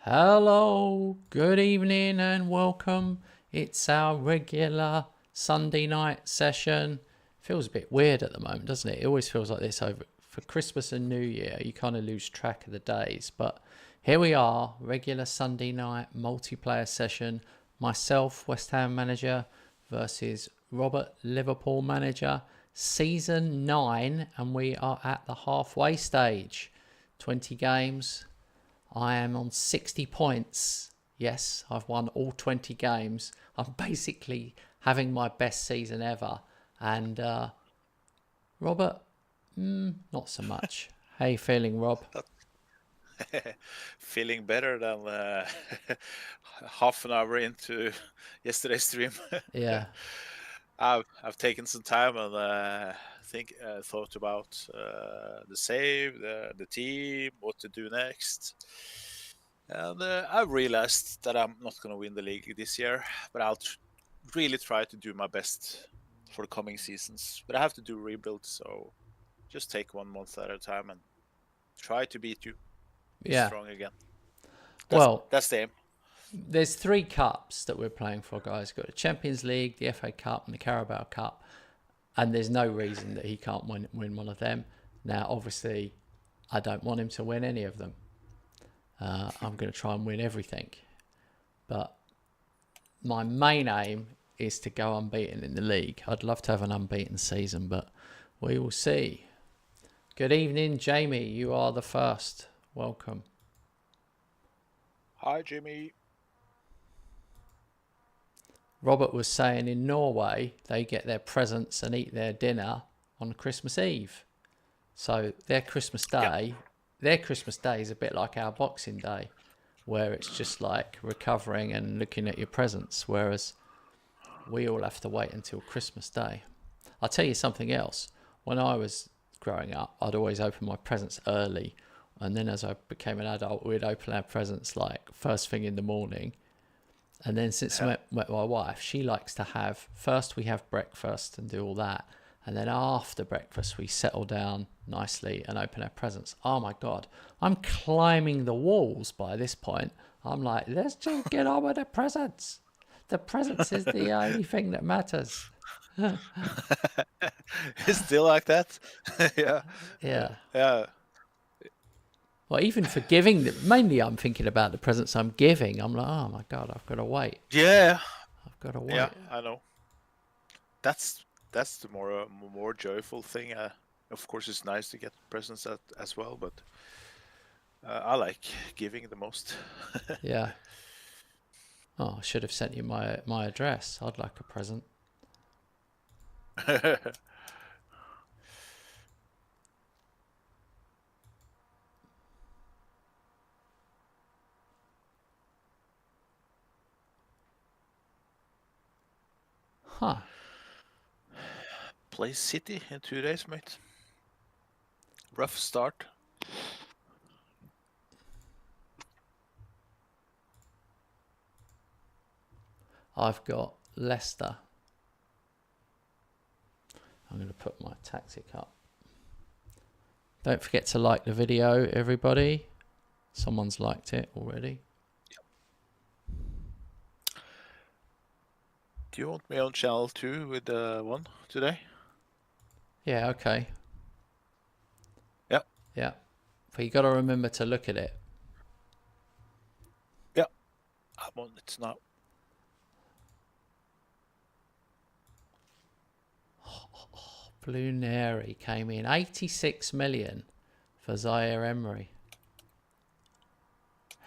Hello, good evening and welcome. It's our regular Sunday night session. Feels a bit weird at the moment, doesn't it? It always feels like this over for Christmas and New Year. You kind of lose track of the days, but here we are, regular Sunday night multiplayer session. Myself, West Ham manager, versus Robert, Liverpool manager. Season 9, and we are at the halfway stage. 20 games. I am on 60 points. Yes, I've won all 20 games. I'm basically having my best season ever. And Robert, not so much. How you feeling, Rob? Feeling better than half an hour into yesterday's stream. Yeah, I've taken some time and thought about the save, the team, what to do next, and I realized that I'm not going to win the league this year, but I'll really try to do my best for the coming seasons. But I have to do rebuild, so just take 1 month at a time and try to beat you, be yeah. strong again. That's Well, that's the aim. there's 3 cups that we're playing for, guys. We've got the Champions League, the FA Cup, and the Carabao Cup. And there's no reason that he can't win one of them. Now, obviously, I don't want him to win any of them. I'm going to try and win everything. But my main aim is to go unbeaten in the league. I'd love to have an unbeaten season, but we will see. Good evening, Jamie. You are the first. Welcome. Hi, Jimmy. Robert was saying in Norway, they get their presents and eat their dinner on Christmas Eve. So their Christmas Yeah. Day, their Christmas Day is a bit like our Boxing Day, where it's just like recovering and looking at your presents, whereas we all have to wait until Christmas Day. I'll tell you something else. When I was growing up, I'd always open my presents early, and then as I became an adult, we'd open our presents like first thing in the morning. And then since I Yeah. met my wife, she likes to have, first we have breakfast and do all that. And then after breakfast, we settle down nicely and open our presents. Oh my God, I'm climbing the walls by this point. I'm like, let's just get on with the presents. The presents is the only thing that matters. It's still like that. Yeah. Yeah. Yeah. Well, even for giving, mainly I'm thinking about the presents I'm giving. I'm like, oh my God, I've got to wait. Yeah. I've got to Yeah. wait. I know. That's the more joyful thing. Of course, it's nice to get presents as well, but I like giving the most. Yeah. Oh, I should have sent you my address. I'd like a present. Huh. Play City in 2 days, mate. Rough start. I've got Leicester. I'm going to put my tactic up. Don't forget to like the video, everybody. Someone's liked it already. Do you want me on channel 2 with one today? Yeah, okay. Yeah. Yeah. But you got to remember to look at it. Yeah. I'm on it now. Blue Neri came in 86 million for Zaire Emery.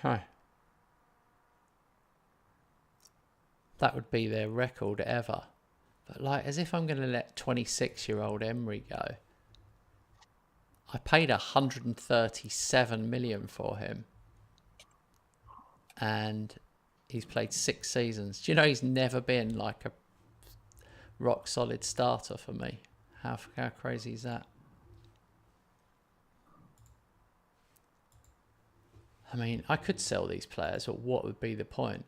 Huh. That would be their record ever. But like, as if I'm going to let 26-year-old Emery go. I paid 137 million for him. And he's played 6 seasons. Do you know he's never been like a rock solid starter for me? How crazy is that? I mean, I could sell these players, but what would be the point?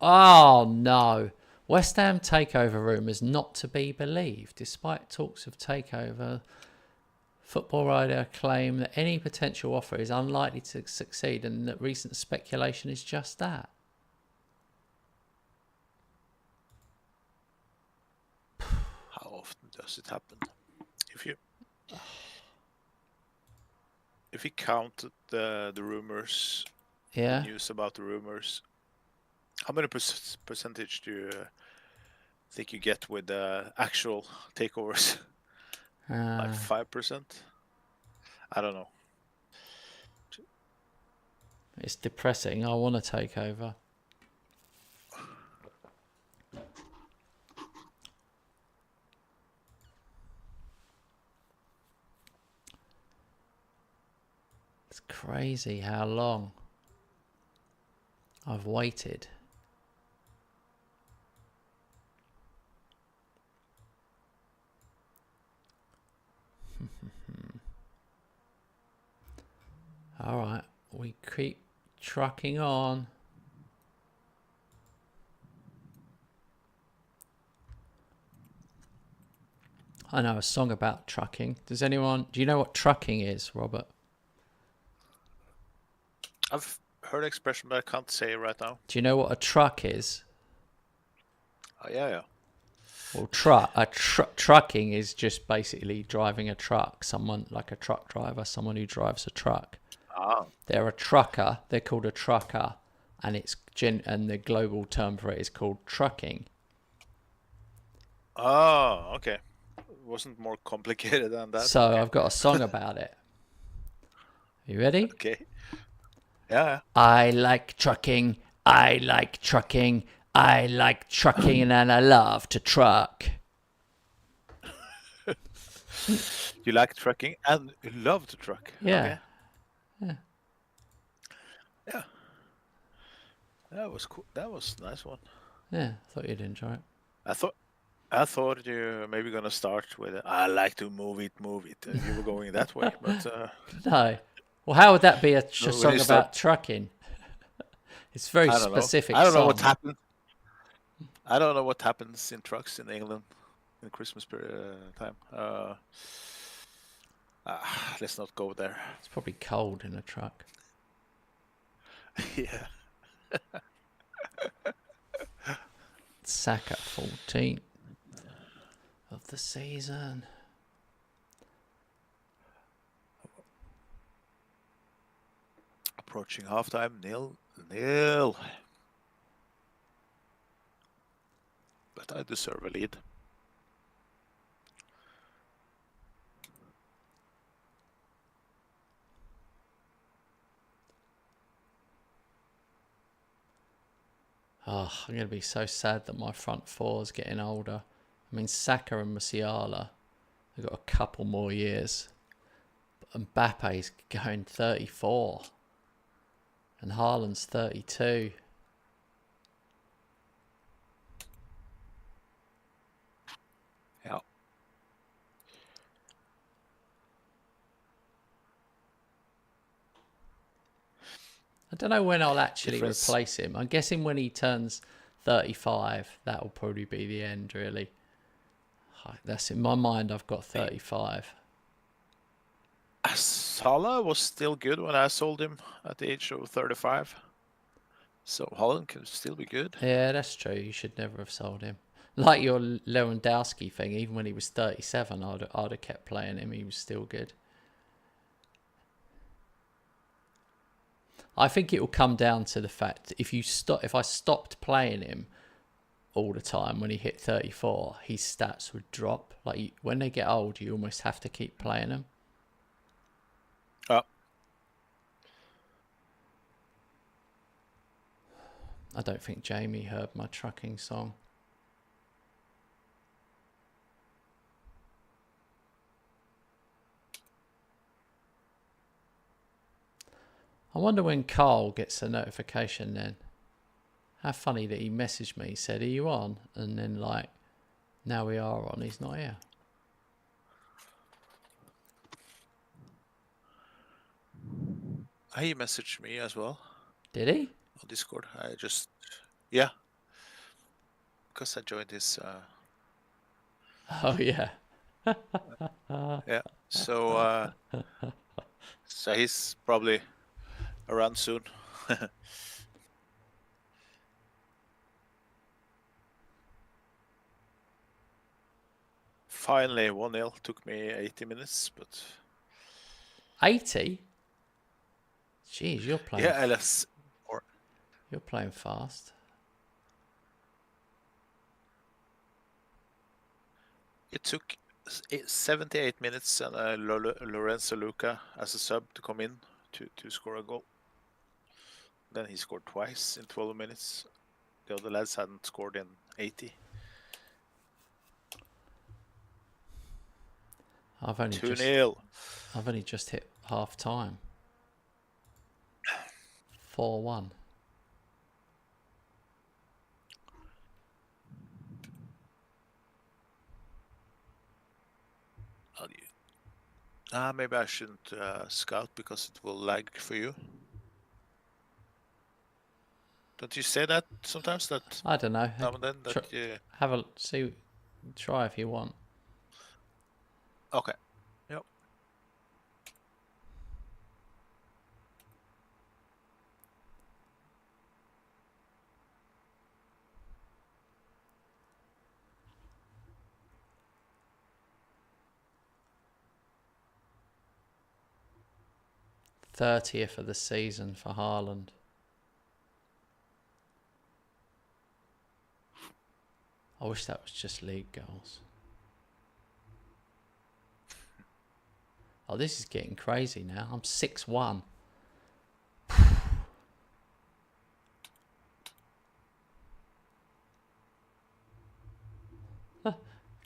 Oh no. West Ham takeover rumours not to be believed, despite talks of takeover Football Writer claim that any potential offer is unlikely to succeed and that recent speculation is just that. How often does it happen? If you count the rumors, Yeah. the news about the rumors, how many percentage do you think you get with the actual takeovers? Like 5%? I don't know. It's depressing. I want to take over. It's crazy how long I've waited. All right, we keep trucking on. I know a song about trucking. Do you know what trucking is, Robert? I've heard the expression, but I can't say it right now. Do you know what a truck is? Oh, yeah. Well, trucking is just basically driving a truck. Someone like a truck driver, someone who drives a truck. Ah. They're a trucker. They're called a trucker, and and the global term for it is called trucking. Oh, okay. It wasn't more complicated than that. So okay. I've got a song about it. You ready? Okay. Yeah. I like trucking. I like trucking. I like trucking, and I love to truck. You like trucking and you love to truck. Yeah. Okay. Yeah. Yeah. That was cool. That was a nice one. Yeah, I thought you'd enjoy it. I thought you were maybe gonna start with I like to move it. You were going that way, but no. Well, how would that be a No, song really about trucking? It's very I don't know. specific. I don't know song. what happened. I don't know what happens in trucks in England in Christmas time. Let's not go there. It's probably cold in a truck. Yeah. Saka 14th of the season. Approaching halftime, 0-0. But I deserve a lead. Oh, I'm going to be so sad that my front four is getting older. I mean, Saka and Musiala, they've got a couple more years. But Mbappe's going 34. And Haaland's 32. Yeah. I don't know when I'll actually replace him. I'm guessing when he turns 35, that will probably be the end, really. That's in my mind, I've got 35. Salah was still good when I sold him at the age of 35. So Haaland can still be good. Yeah, that's true. You should never have sold him. Like your Lewandowski thing, even when he was 37, I'd have kept playing him. He was still good. I think it will come down to the fact if I stopped playing him all the time when he hit 34, his stats would drop. Like when they get old, you almost have to keep playing them. I don't think Jamie heard my trucking song. I wonder when Carl gets a notification then. How funny that he messaged me, said, "Are you on?" And then now we are on, he's not here. He messaged me as well. Did he? On Discord. Yeah. Because I joined his... Oh, yeah. Yeah. So he's probably around soon. Finally, 1-0. Took me 80 minutes, but 80? Jeez, you're playing. yeah, LS. Or You're playing fast. it took 78 minutes and Lorenzo Luca as a sub to come in to score a goal. Then he scored twice in 12 minutes. The other lads hadn't scored in 80. I've only 2-0. just hit half time. 4-1. Maybe I shouldn't scout because it will lag for you. Don't you say that sometimes? That I don't know. now and then. That Have a see. Try if you want. Okay. Yep. '30th of the season for Haaland. I wish that was just league goals. Oh, this is getting crazy now. I'm 6-1.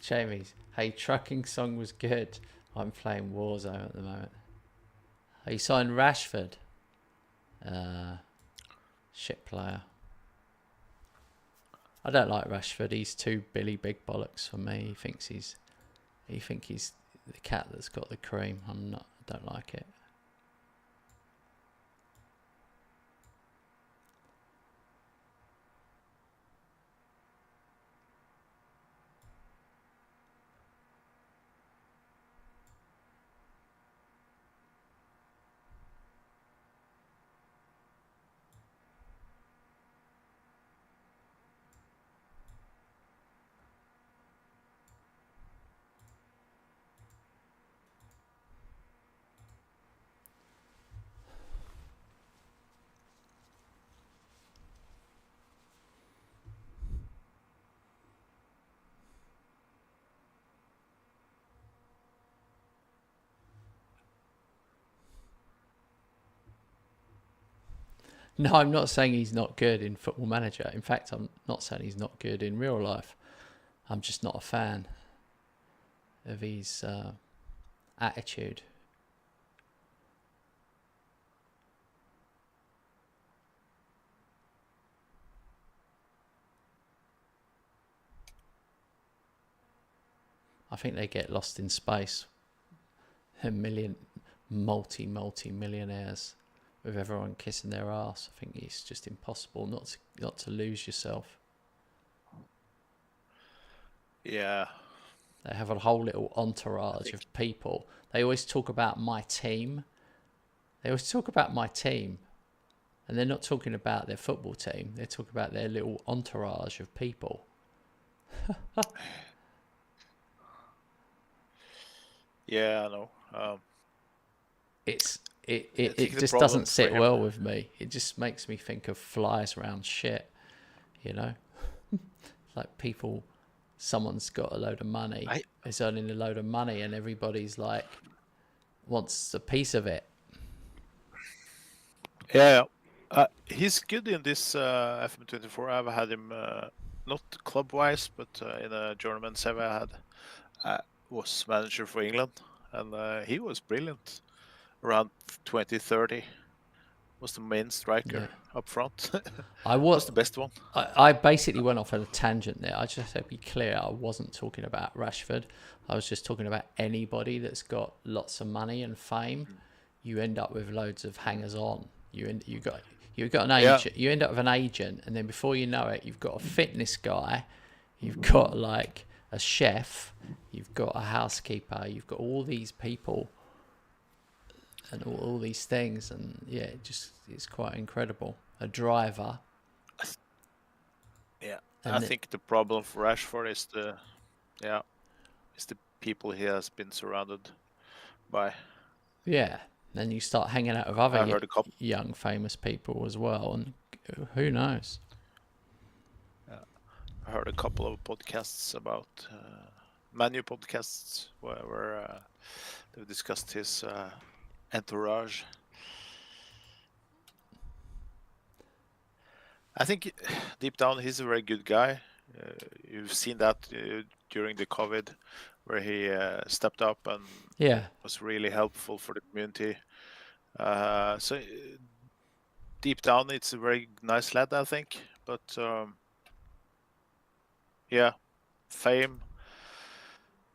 Jamie's, hey, trucking song was good. I'm playing Warzone at the moment. Oh, you signed Rashford. Shit player. I don't like Rashford. He's too Billy Big Bollocks for me. He thinks he's the cat that's got the cream. I don't like it. No, I'm not saying he's not good in Football Manager. In fact, I'm not saying he's not good in real life. I'm just not a fan of his attitude. I think they get lost in space. Multi-millionaires with everyone kissing their ass. I think it's just impossible not to lose yourself. Yeah. They have a whole little entourage of people. They always talk about my team. And they're not talking about their football team. They're talking about their little entourage of people. Yeah, I know. It just doesn't sit well with me. It just makes me think of flies around shit, you know? Like someone's got a load of money, is earning a load of money, and everybody's like, wants a piece of it. Yeah. He's good in this FM24. I've had him, not club-wise, but in a German Seven I had. Was manager for England, and he was brilliant. Around 2030 was the main striker up front. Was the best one. I basically went off on a tangent there. I just have to be clear, I wasn't talking about Rashford. I was just talking about anybody that's got lots of money and fame. You end up with loads of hangers-on. You got an agent. You end up with an agent, and then before you know it, you've got a fitness guy. You've got like a chef, you've got a housekeeper, you've got all these people and all these things, and yeah, it's quite incredible. A driver. Yeah, And I think the problem for Rashford is the people he has been surrounded by. Yeah, then you start hanging out with other I heard a couple. young famous people as well, and who knows? I heard a couple of podcasts about Manu podcasts where they've discussed his entourage. I think deep down he's a very good guy. You've seen that during the COVID, where he stepped up and Yeah, was really helpful for the community. So deep down, it's a very nice lad, I think. But yeah, fame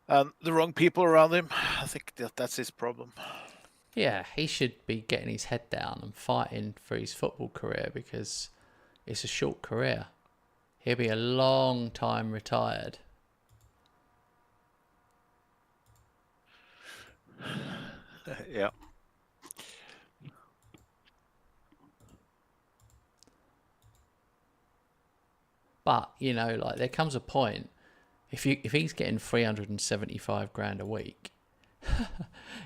and the wrong people around him. I think that's his problem. yeah, he should be getting his head down and fighting for his football career, because it's a short career. He'll be a long time retired. Yeah. But, you know, like, there comes a point, if he's getting 375 grand a week,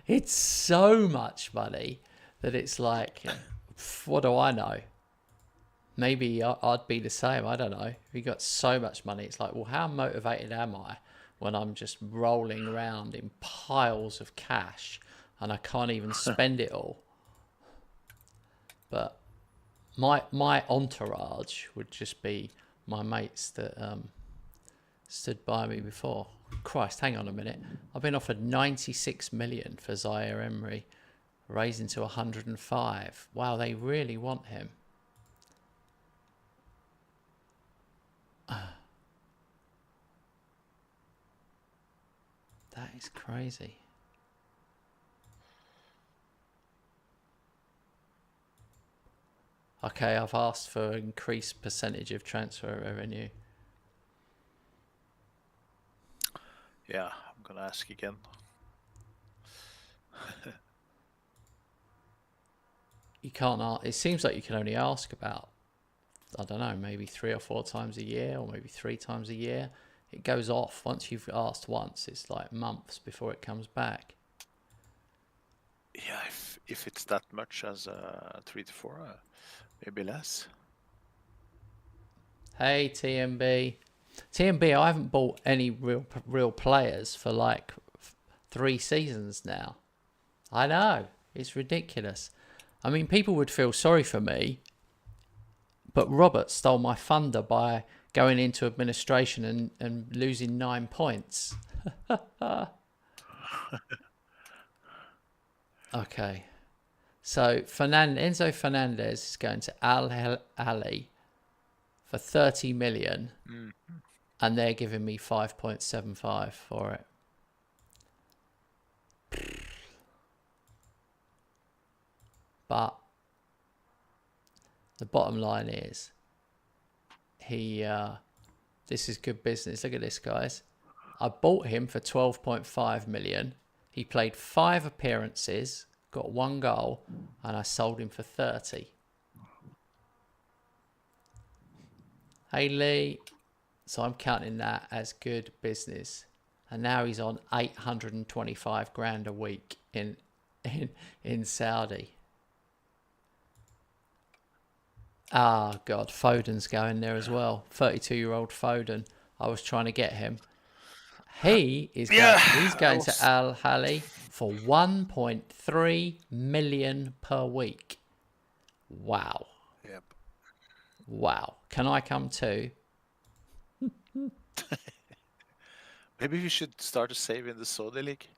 it's so much money that it's like, what do I know? Maybe I'd be the same. I don't know. If you got so much money, it's like, well, how motivated am I when I'm just rolling around in piles of cash and I can't even spend it all? But my entourage would just be my mates that stood by me before. Christ, hang on a minute. I've been offered 96 million for Zaire Emery, raising to 105. Wow, they really want him. That is crazy. Okay, I've asked for increased percentage of transfer revenue. Yeah, I'm gonna ask again. You can't ask. It seems like you can only ask about, I don't know, maybe 3 or 4 times a year, or maybe 3 times a year. It goes off once you've asked once. It's like months before it comes back. Yeah, if it's that much as 3 to 4, maybe less. Hey, TMB. TMB, I haven't bought any real players for like 3 seasons now. I know, it's ridiculous. I mean, people would feel sorry for me, but Robert stole my thunder by going into administration and losing 9 points. Okay. So Enzo Fernandez is going to Al Ahly for 30 million, and they're giving me 5.75 for it. But the bottom line is, this is good business. Look at this, guys. I bought him for 12.5 million. He played 5 appearances, got 1 goal, and I sold him for 30. Hey, Lee. So I'm counting that as good business. And now he's on 825 grand a week in Saudi. Ah, God, Foden's going there as well. 32-year-old Foden. I was trying to get him. He's going to Al Ahly for 1.3 million per week. Wow. Yep. Wow. Can I come too? Maybe we should start a save in the Saudi League.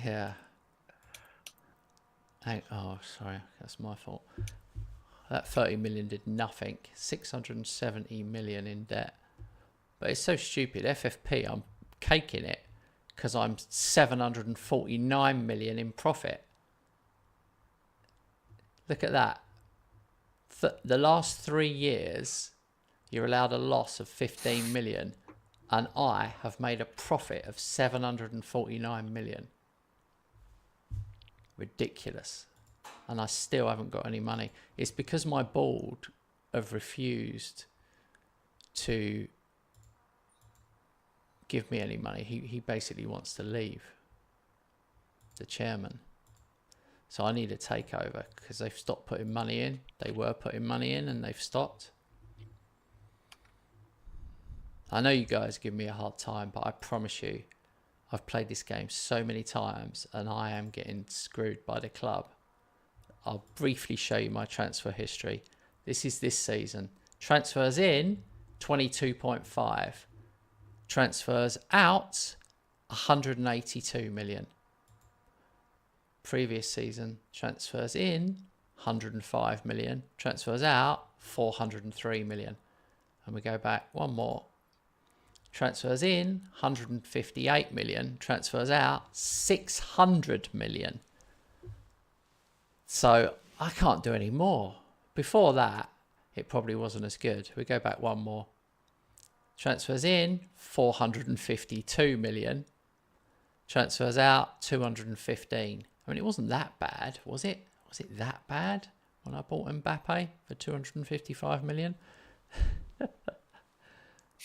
Yeah. Oh, sorry. That's my fault. That 30 million did nothing. 670 million in debt. But it's so stupid. FFP, I'm caking it because I'm 749 million in profit. Look at that. The last 3 years, You're allowed a loss of 15 million, and I have made a profit of 749 million. Ridiculous. And I still haven't got any money. It's because my board have refused to give me any money. He basically wants to leave, the chairman. So I need a takeover because they've stopped putting money in. They were putting money in and they've stopped. I know you guys give me a hard time, but I promise you, I've played this game so many times and I am getting screwed by the club. I'll briefly show you my transfer history. This is this season. Transfers in, 22.5. Transfers out, 182 million. Previous season, transfers in, 105 million. Transfers out, 403 million. And we go back one more. Transfers in, 158 million. Transfers out, 600 million. So I can't do any more. Before that, it probably wasn't as good. We go back one more. Transfers in, 452 million. Transfers out, 215. I mean, it wasn't that bad, was it? Was it that bad when I bought Mbappe for 255 million?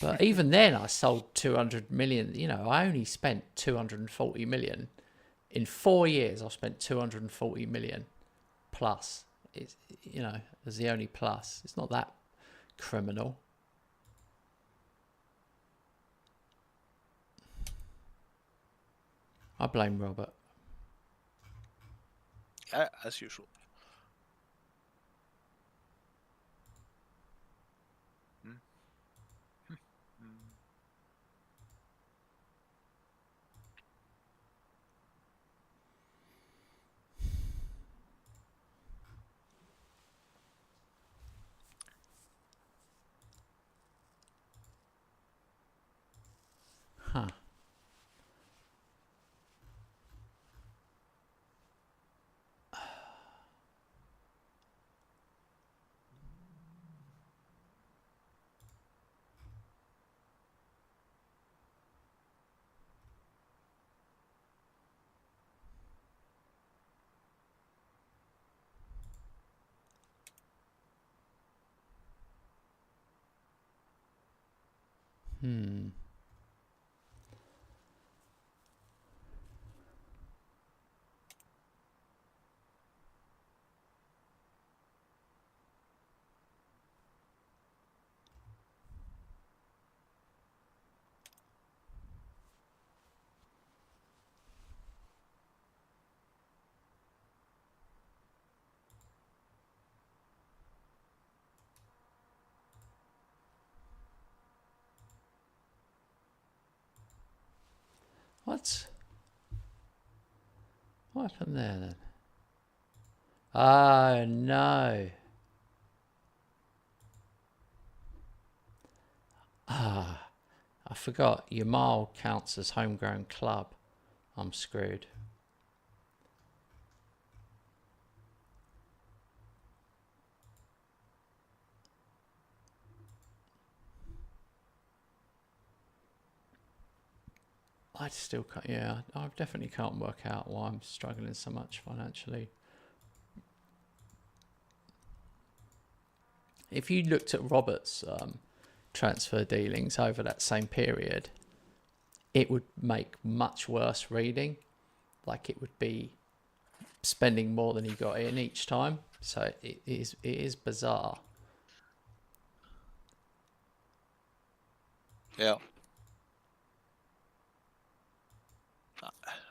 But even then, I sold 200 million. You know, I only spent 240 million. In 4 years, I've spent 240 million plus. It's, you know, as the only plus. It's not that criminal. I blame Robert. As usual. Huh. What happened there then? Oh no. I forgot. Yamal counts as homegrown club. I'm screwed. I still can't. Yeah, I definitely can't work out why I'm struggling so much financially. If you looked at Robert's transfer dealings over that same period, it would make much worse reading. Like it would be spending more than he got in each time. So it is bizarre. Yeah.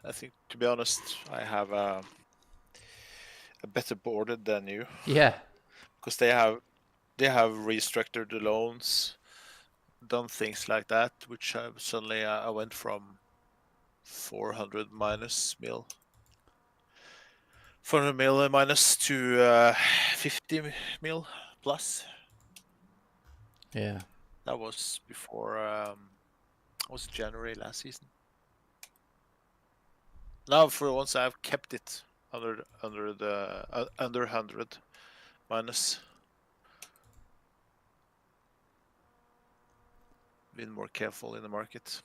I think, to be honest, I have a better board than you. Yeah. Because they have restructured the loans, done things like that, which suddenly I went from 400 minus mil. 400 mil minus to 50 mil plus. Yeah. That was before, was January last season. Now for once I've kept it under 100 minus. been more careful in the market.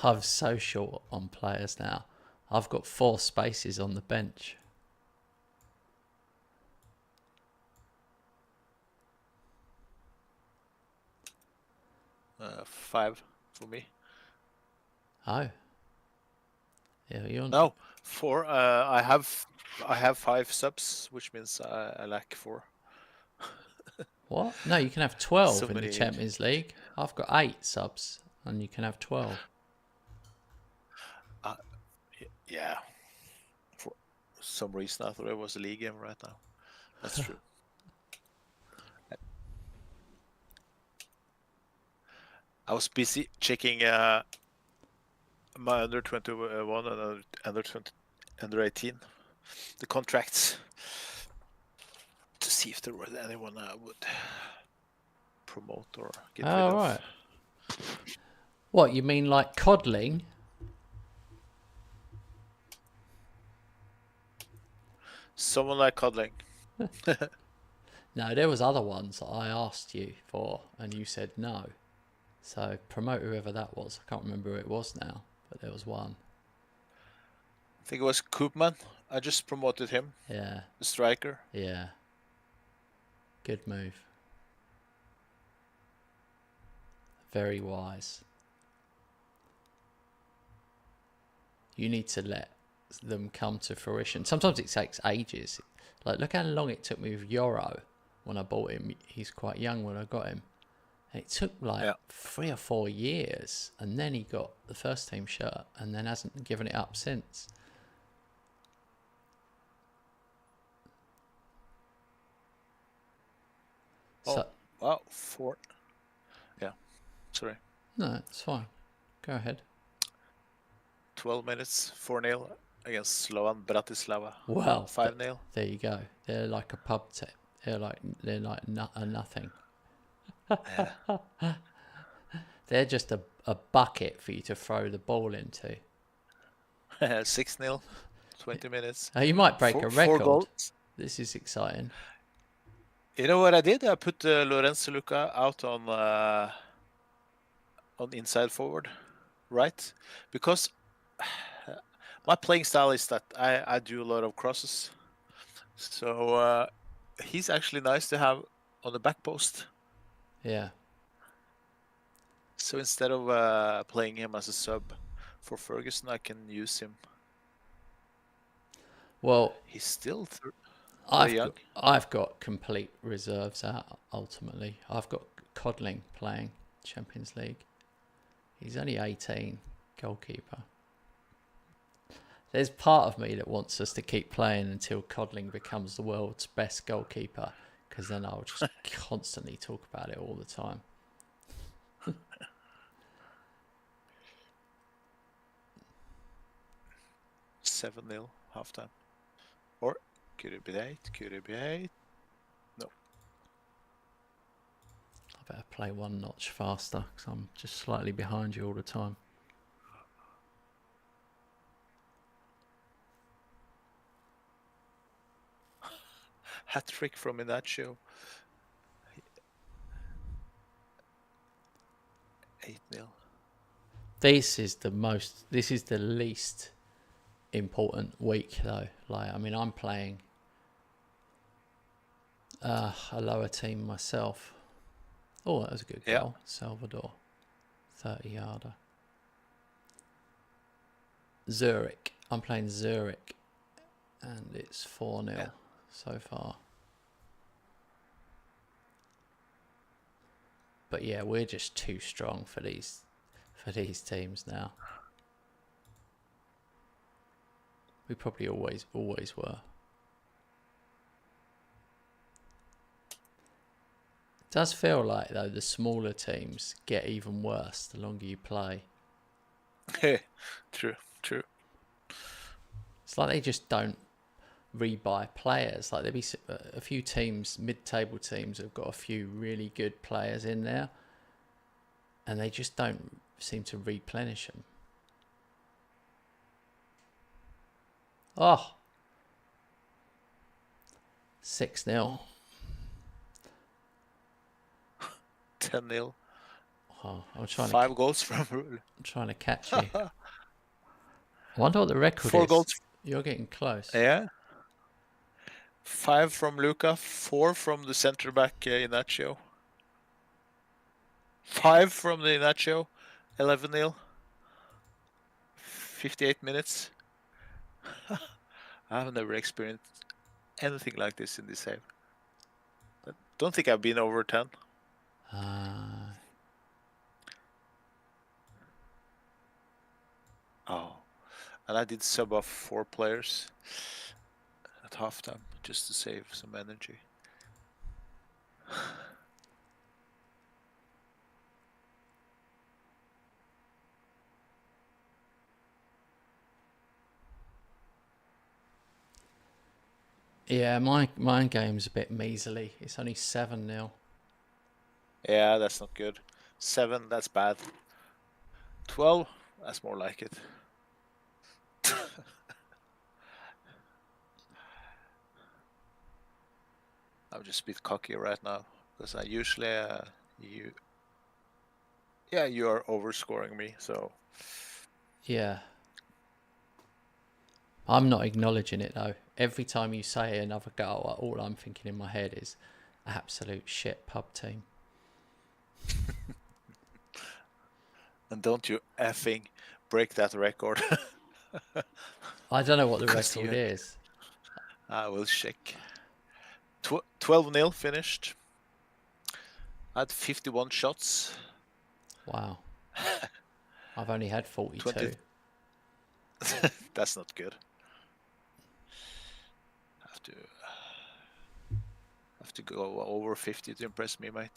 I'm so short on players now. I've got 4 spaces on the bench. Uh, 5 for me. Oh. Yeah, you're No, 4. I have 5 subs, which means I lack 4. What? No, you can have 12 So in the many. Champions League. I've got 8 subs, and you can have 12. Yeah. For some reason, I thought it was a league game right now. That's true. I was busy checking my under 21 and under 18, the contracts, to see if there was anyone I would promote or get rid of. Right. What, you mean like coddling? Someone like Codling. No, there was other ones that I asked you for, and you said no. So promote whoever that was. I can't remember who it was now, but there was one. I think it was Koopman. I just promoted him, Yeah, the striker. yeah. Good move. Very wise. You need to let them come to fruition. Sometimes it takes ages. Like, look how long it took me with Yoro when I bought him. He's quite young when I got him. It took like 3 or 4 years, and then he got the first team shirt, and then hasn't given it up since. Oh, wow, 4. Yeah, sorry. No, it's fine. Go ahead. 12 minutes, 4-0 against Slovan Bratislava. Well, 5-0. There you go. They're like a pub tip. They're like a nothing. Yeah. They're just a bucket for you to throw the ball into. 6-0, 20 minutes. Oh, you might break a record. 4 goals. This is exciting. You know what I did? I put Lorenzo Luca out on inside forward, right? Because my playing style is that I do a lot of crosses. So he's actually nice to have on the back post. Yeah. So instead of playing him as a sub for Ferguson, I can use him. Well, he's still young. I've got complete reserves out, ultimately. I've got Codling playing Champions League. He's only 18, goalkeeper. There's part of me that wants us to keep playing until Codling becomes the world's best goalkeeper, because then I'll just constantly talk about it all the time. 7-0 halftime. Or could it be 8? Could it be 8? No. I better play one notch faster, because I'm just slightly behind you all the time. Hat trick from Inacio. 8-0. This is the least important week, though. Like, I mean, I'm playing a lower team myself. Oh, that was a good goal. Salvador, 30-yarder. Zurich. I'm playing Zurich, and it's 4-0 so far. But yeah, we're just too strong for these teams now. We probably always were. It does feel like, though, the smaller teams get even worse the longer you play. True. It's like they just don't rebuy players. Like there'd be a few teams, mid-table teams, have got a few really good players in there, and they just don't seem to replenish them. Oh, 6-0. 10-0. Oh, I'm trying 5 goals from Rule. I'm trying to catch you. I wonder what the record 4 is. goals. You're getting close. Yeah. 5 from Luca, 4 from the centre back Inacio. 5 from the Inacio, 11-0. 58 minutes. I've never experienced anything like this in this save. I don't think I've been over 10. Oh, and I did sub off 4 players at halftime just to save some energy. Yeah, my game's a bit measly. It's only 7-0. Yeah, that's not good. 7, that's bad. 12, that's more like it. I'm just a bit cocky right now because I usually you are overscoring me, so Yeah. I'm not acknowledging it though. Every time you say another goal, all I'm thinking in my head is absolute shit pub team. and don't you effing break that record. I don't know what the 'Cause record is. I will check. 12-0 finished. I had 51 shots. Wow. I've only had 42. That's not good. Have to go over 50 to impress me, mate.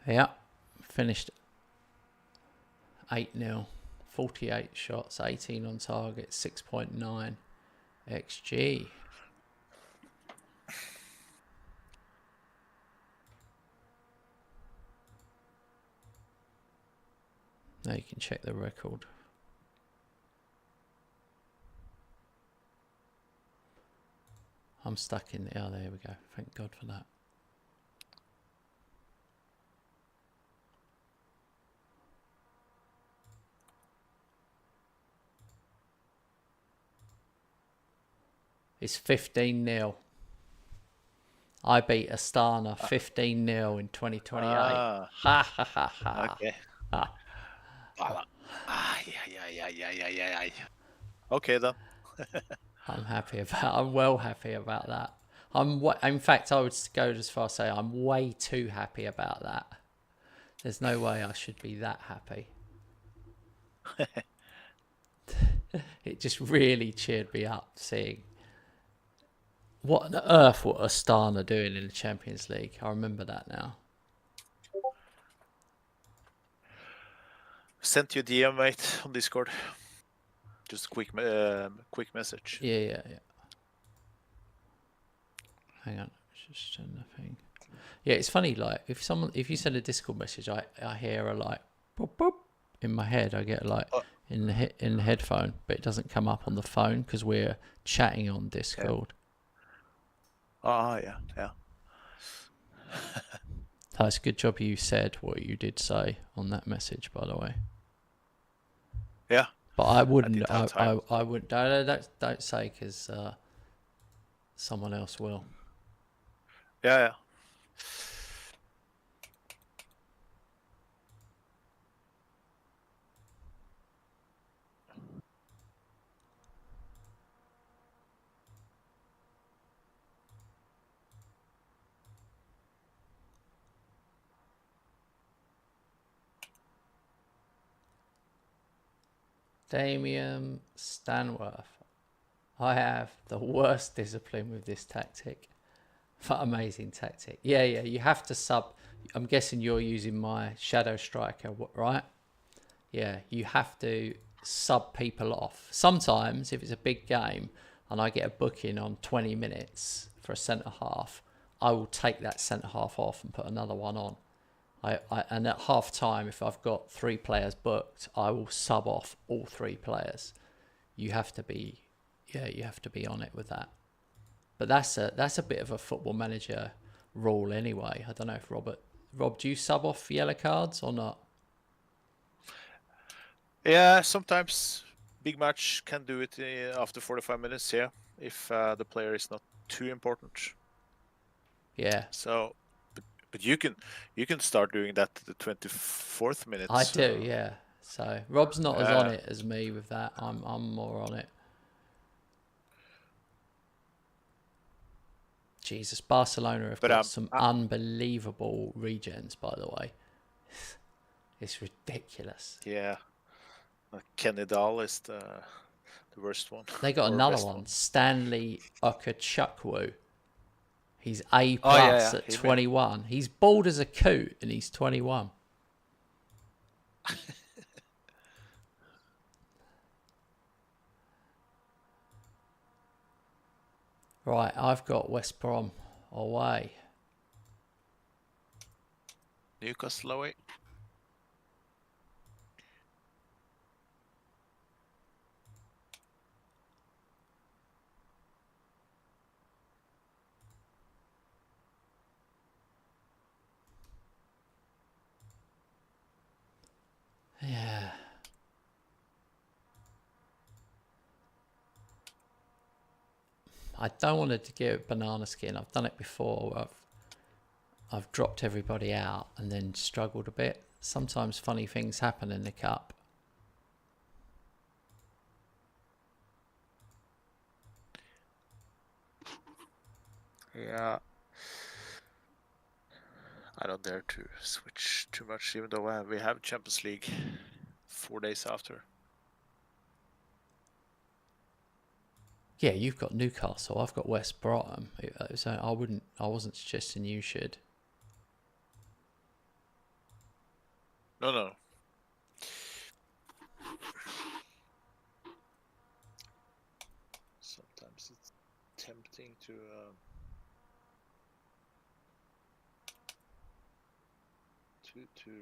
Yeah. Finished 8-0. 48 shots, 18 on target, 6.9 XG. Now you can check the record. I'm stuck in. Oh, there we go. Thank God for that. It's 15-0. I beat Astana 15-0 in 2028. Ha ha ha ha. Okay. Ha. Yeah. Okay then. I'm well happy about that. In fact, I would go as far as say I'm way too happy about that. There's no way I should be that happy. It just really cheered me up seeing what on earth were Astana doing in the Champions League. I remember that now. Sent you a DM, mate, on Discord. Just a quick message. Yeah. Hang on, just send the thing. Yeah, it's funny. Like if you send a Discord message, I hear a like boop boop in my head. I get like in the headphone, but it doesn't come up on the phone because we're chatting on Discord. Yeah. That's a good job you said what you did say on that message, by the way. Yeah. But I wouldn't. I wouldn't. Don't say because someone else will. Yeah. Damien Stanworth. I have the worst discipline with this tactic. But amazing tactic. Yeah, you have to sub. I'm guessing you're using my shadow striker, right? Yeah, you have to sub people off. Sometimes, if it's a big game and I get a booking on 20 minutes for a centre half, I will take that centre half off and put another one on. And at half time, if I've got 3 players booked, I will sub off all 3 players. You have to be on it with that. But that's a bit of a Football Manager rule anyway. I don't know if Rob, do you sub off yellow cards or not? Yeah, sometimes big match can do it after 45 minutes. Yeah, if the player is not too important. Yeah. So, but you can start doing that at the 24th minute. I do, yeah. So Rob's not as on it as me with that. I'm more on it. Jesus, Barcelona have got some unbelievable regens, by the way. It's ridiculous. Yeah, Kenny Dahl is the worst one. They got another one, Stanley Okachukwu. He's A plus at 21. He's bald as a coot and he's 21. Right, I've got West Brom away. Newcastle away. Yeah. I don't want to give banana skin. I've done it before. I've dropped everybody out and then struggled a bit. Sometimes funny things happen in the cup. Yeah. I don't dare to switch too much, even though we have Champions League 4 days after. Yeah, you've got Newcastle. I've got West Brom. So I wasn't suggesting you should. No. Sometimes it's tempting to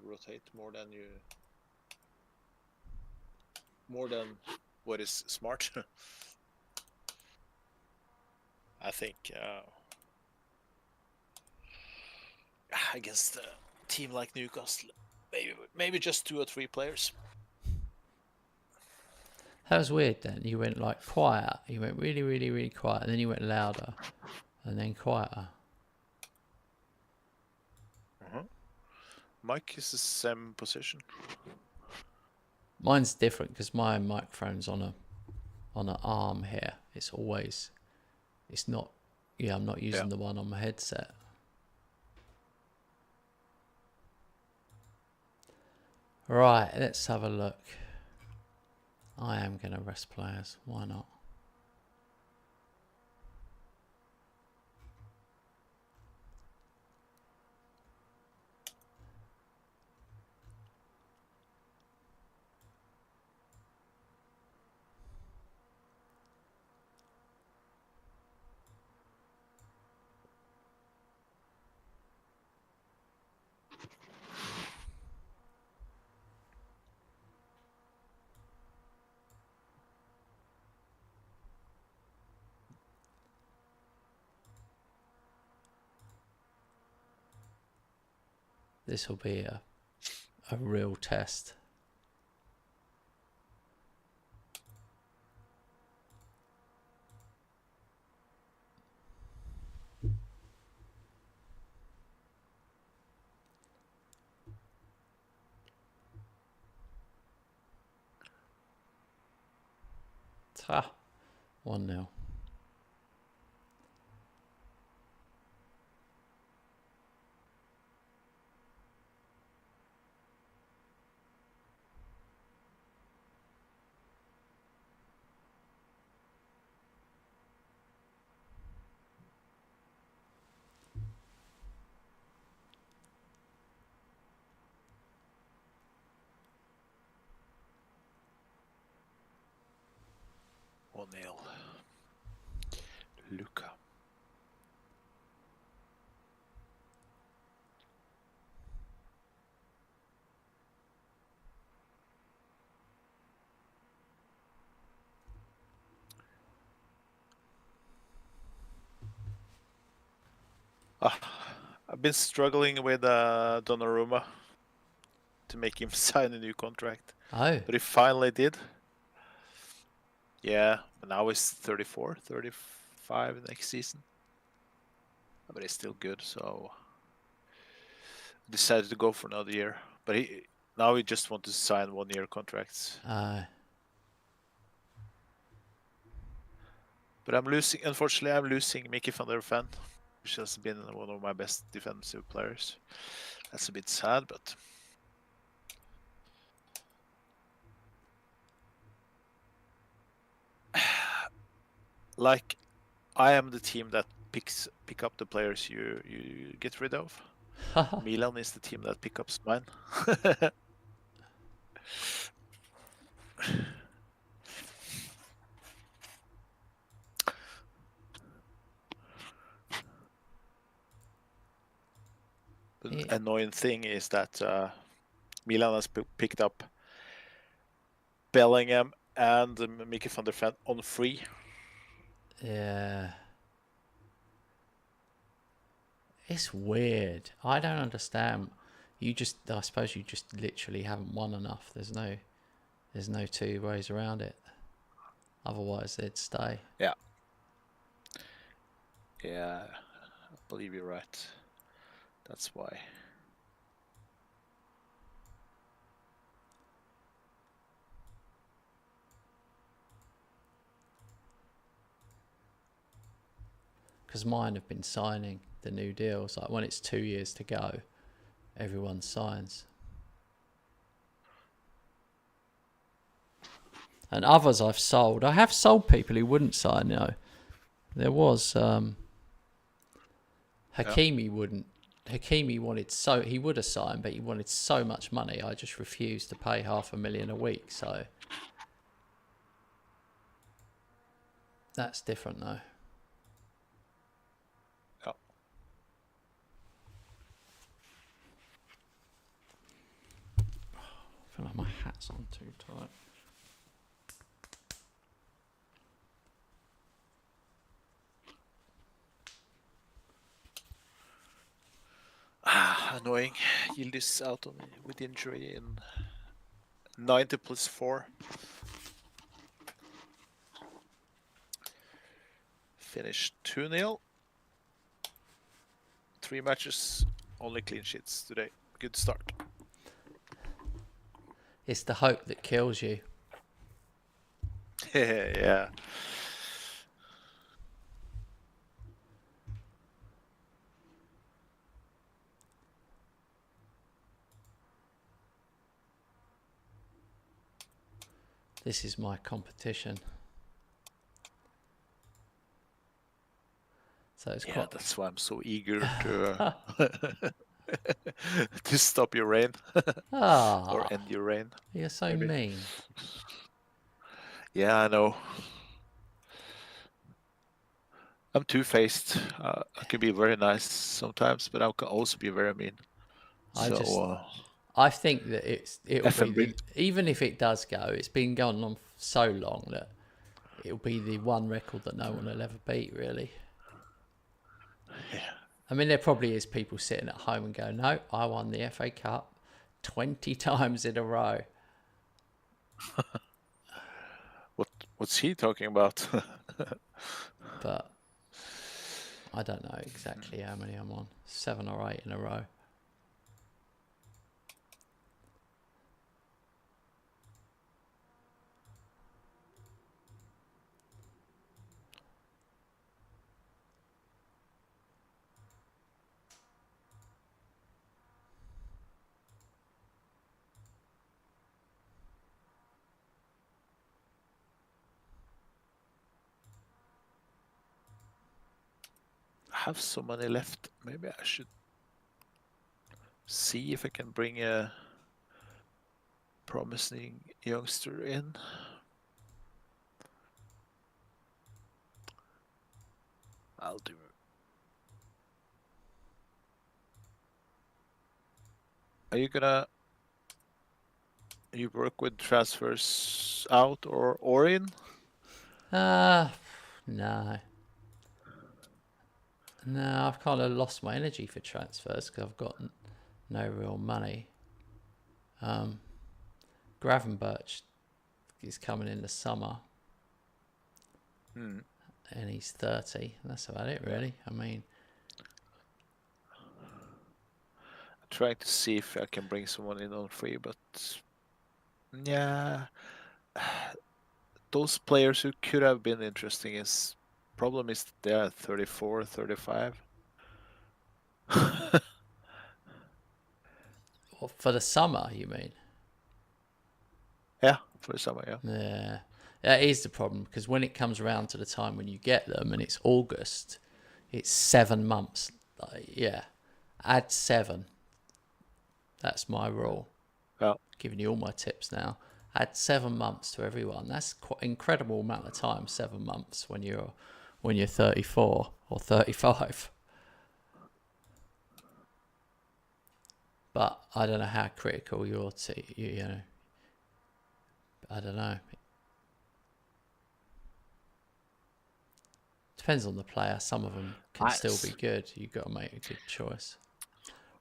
rotate more than what is smart. I think against a team like Newcastle, maybe just 2 or 3 players. That was weird then. You went like quiet. You went really, really, really quiet. And then you went louder. And then quieter. Mike is the same position. Mine's different because my microphone's on an arm here. It's not, I'm not using the one on my headset. Right, let's have a look. I am going to rest players. Why not? This will be a real test. Ta, 1-0. 1-0. Luka. I've been struggling with Donnarumma to make him sign a new contract, Oh, but he finally did. Yeah, but now he's 34, 35 next season. But he's still good, so I decided to go for another year. But now he just wants to sign 1-year contracts. But unfortunately, I'm losing Mickey van der Ven, which has been one of my best defensive players. That's a bit sad, but like I am the team that pick up the players you get rid of. Milan is the team that pick up mine. The annoying thing is that Milan has picked up Bellingham and Mickey van der Ven on free. yeah. It's weird. I don't understand. I suppose you just literally haven't won enough. There's no two ways around it. Otherwise, they'd stay. Yeah. Yeah, I believe you're right. That's why. Because mine have been signing the new deals. Like when it's 2 years to go, everyone signs. And others I've sold. I have sold people who wouldn't sign, There was Hakimi wouldn't. Hakimi he would have signed, but he wanted so much money. I just refused to pay $500,000 a week. So that's different though. Yeah. I feel like my hat's on too tight. Annoying. Yildiz out with injury in 90 plus 4. Finished 2-0. 3 matches, only clean sheets today. Good start. It's the hope that kills you. Yeah. This is my competition. So it's quite. That's why I'm so eager to to stop your reign or end your reign. You're so mean. Yeah, I know. I'm two-faced. I can be very nice sometimes, but I can also be very mean. I think that it'll be even if it does go, it's been going on so long that it'll be the one record that no one will ever beat, really. Yeah. I mean, there probably is people sitting at home and go, "No, I won the FA Cup 20 times in a row." What's he talking about? But I don't know exactly how many I'm on. 7 or 8 in a row. I have so many left. Maybe I should see if I can bring a promising youngster in. I'll do. Are you gonna you work with transfers out or in? No. No, I've kind of lost my energy for transfers because I've got no real money. Gravenberch is coming in the summer. And he's 30. That's about it, really. I mean, I'm trying to see if I can bring someone in on free, but yeah, those players who could have been interesting is problem is they're 34, 35. for the summer, you mean? Yeah, for the summer, yeah. Yeah, that is the problem because when it comes around to the time when you get them and it's August, it's 7 months. Yeah, add 7. That's my rule. Yeah. Giving you all my tips now. Add 7 months to everyone. That's quite incredible amount of time. 7 months when you're 34 or 35. But I don't know how critical you're you know. I don't know. Depends on the player. Some of them can still be good. You've got to make a good choice.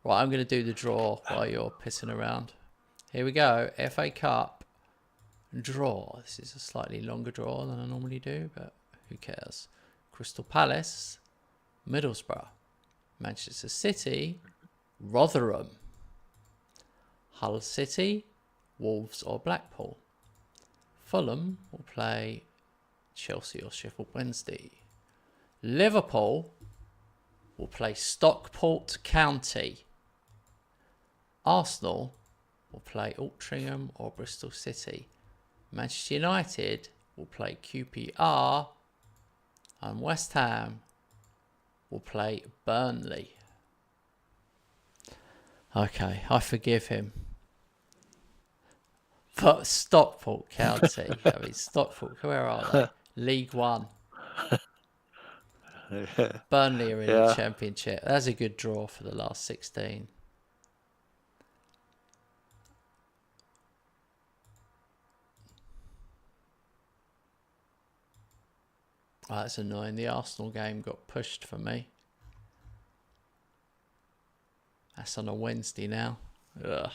Right, I'm going to do the draw while you're pissing around. Here we go. FA Cup draw. This is a slightly longer draw than I normally do, but who cares? Crystal Palace, Middlesbrough, Manchester City, Rotherham, Hull City, Wolves or Blackpool. Fulham will play Chelsea or Sheffield Wednesday. Liverpool will play Stockport County. Arsenal will play Altrincham or Bristol City. Manchester United will play QPR. And West Ham will play Burnley. Okay, I forgive him. But Stockport County, I mean, Stockport, where are they? League One. Burnley are in the Championship. That's a good draw for the last 16. Oh, that's annoying. The Arsenal game got pushed for me. That's on a Wednesday now. Ugh.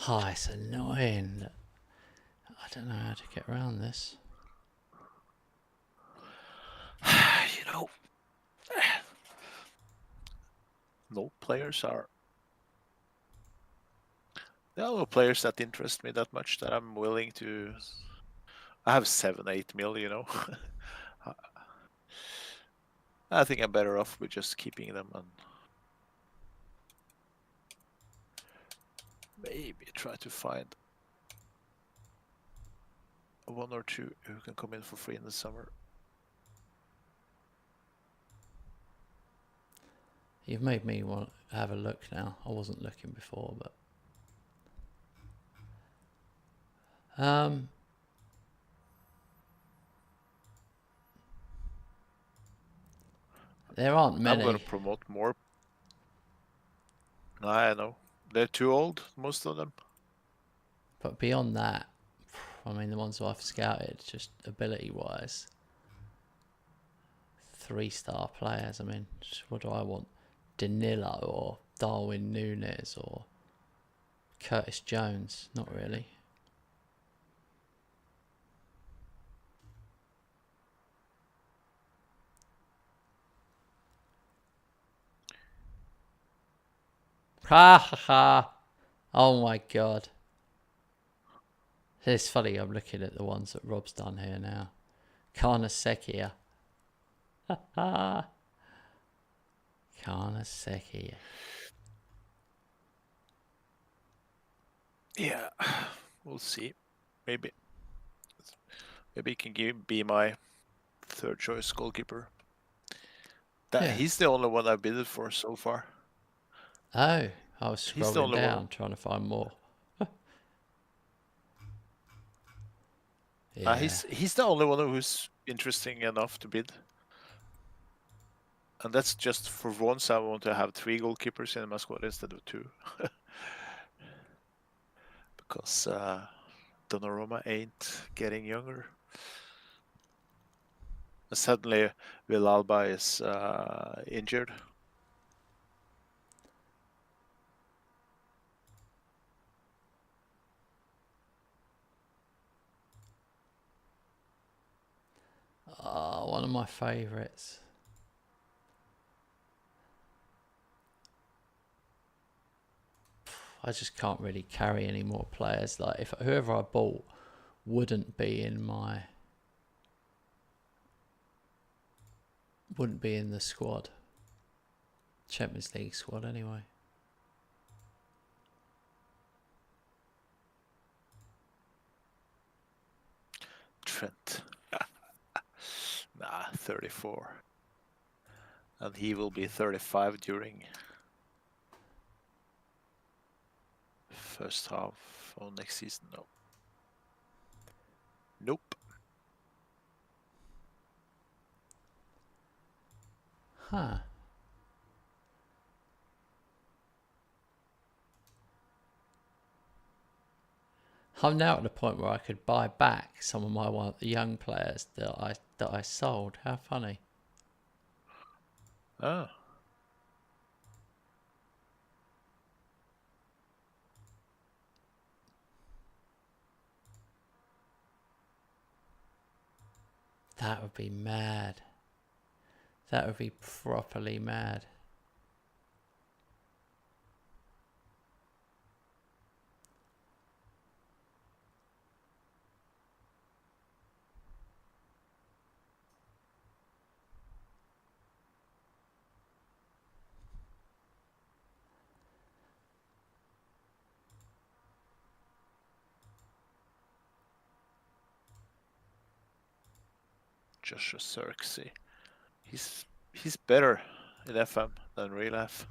Oh, it's annoying. I don't know how to get around this. You know, no players are. There are no players that interest me that much that I'm willing to. I have 7, 8 mil, you know. I think I'm better off with just keeping them and maybe try to find 1 or 2 who can come in for free in the summer. You've made me want to have a look now. I wasn't looking before, but there aren't many. I'm going to promote more. I know. They're too old, most of them. But beyond that, I mean, the ones I've scouted, just ability-wise, 3-star players. I mean, what do I want? Danilo or Darwin Núñez or Curtis Jones? Not really. Ha ha ha. Oh my god. It's funny, I'm looking at the ones that Rob's done here now. Carnesekia. Ha ha. Carnesekia. Yeah, we'll see. Maybe he can be my third choice goalkeeper. He's the only one I've bidded for so far. Oh, I was He's the scrolling only down one. trying to find more. He's the only one who's interesting enough to bid. And that's just for once I want to have 3 goalkeepers in my squad instead of 2. Because Donnarumma ain't getting younger. Suddenly, Villalba is injured. One of my favourites. I just can't really carry any more players. Like, if whoever I bought wouldn't be in the squad. Champions League squad anyway. Trent. 34. And he will be 35 during first half of next season. No. Nope. Huh. I'm now at the point where I could buy back some of my young players that I sold. How funny. Oh. That would be mad. That would be properly mad. Joshua Xerxes. He's better in FM than real life.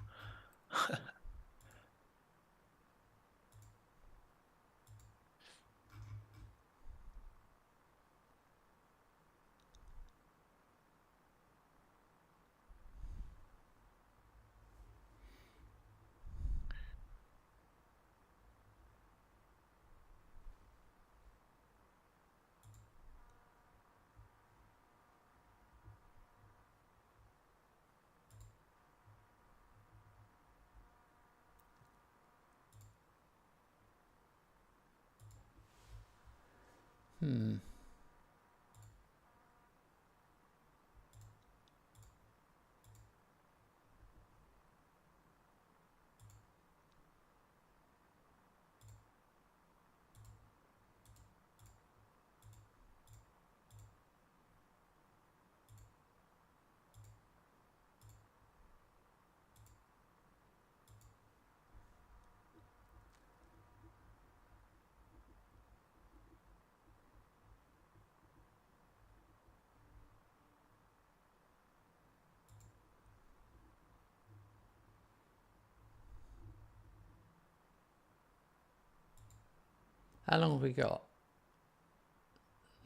How long have we got?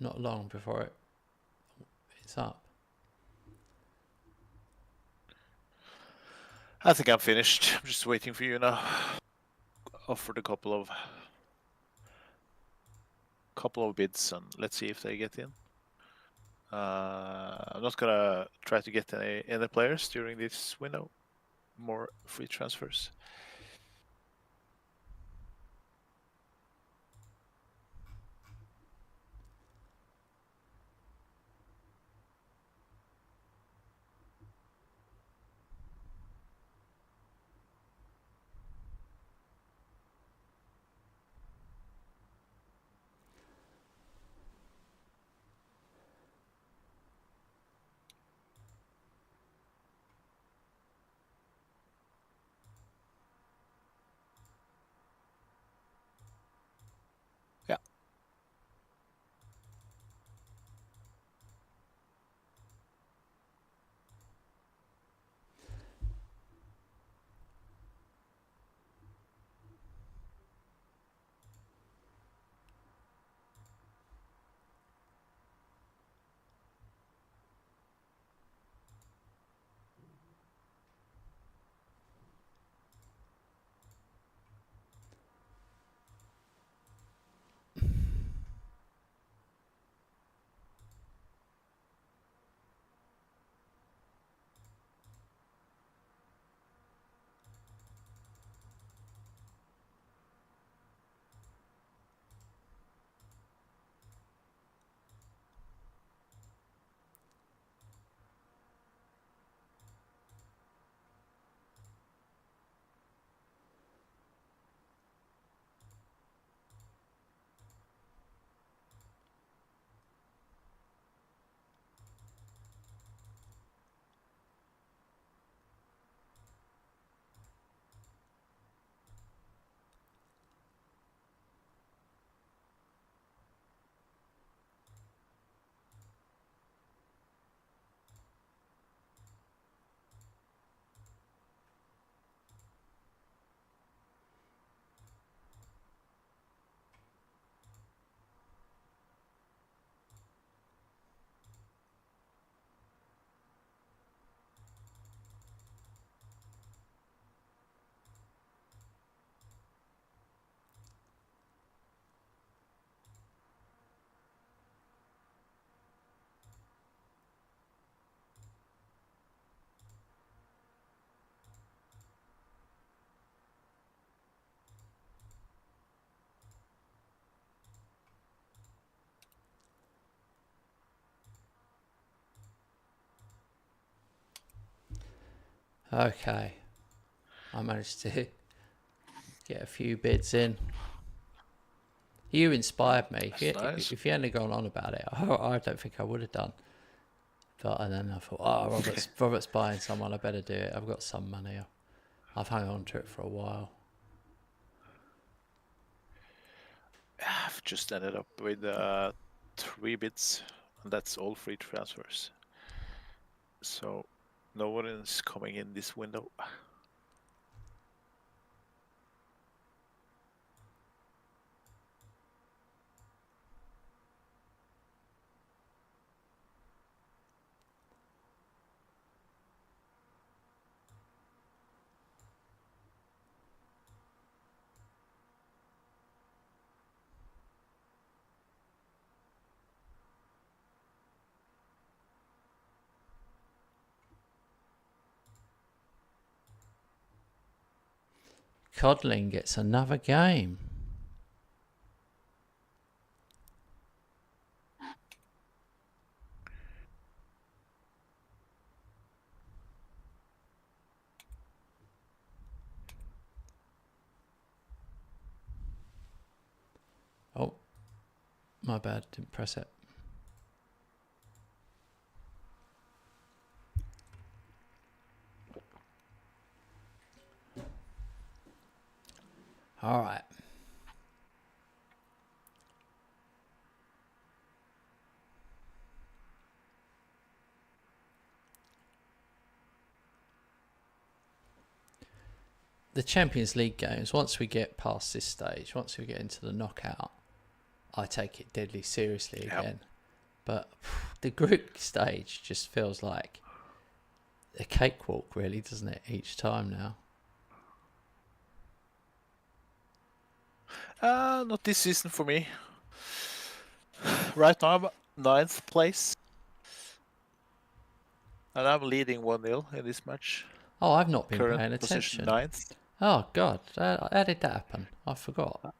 Not long before it's up. I think I'm finished. I'm just waiting for you now. Offered a couple of bids and let's see if they get in. I'm not gonna try to get any players during this window. More free transfers. Yeah. Okay. I managed to get a few bids in. You inspired me. That's nice. If you hadn't gone on about it, I don't think I would have done. But and then I thought, oh, Robert's buying someone. I better do it. I've got some money. I've hung on to it for a while. I've just ended up with 3 bids, and that's all free transfers. So no one is coming in this window. Codling gets another game. Oh, my bad. Didn't press it. All right. The Champions League games, once we get past this stage, once we get into the knockout, I take it deadly seriously again. But the group stage just feels like a cakewalk, really, doesn't it, each time now? Not this season for me. Right now I'm 9th place. And I'm leading 1-0 in this match. Oh, I've not been Current paying position attention. 9th. Oh God, how did that happen? I forgot.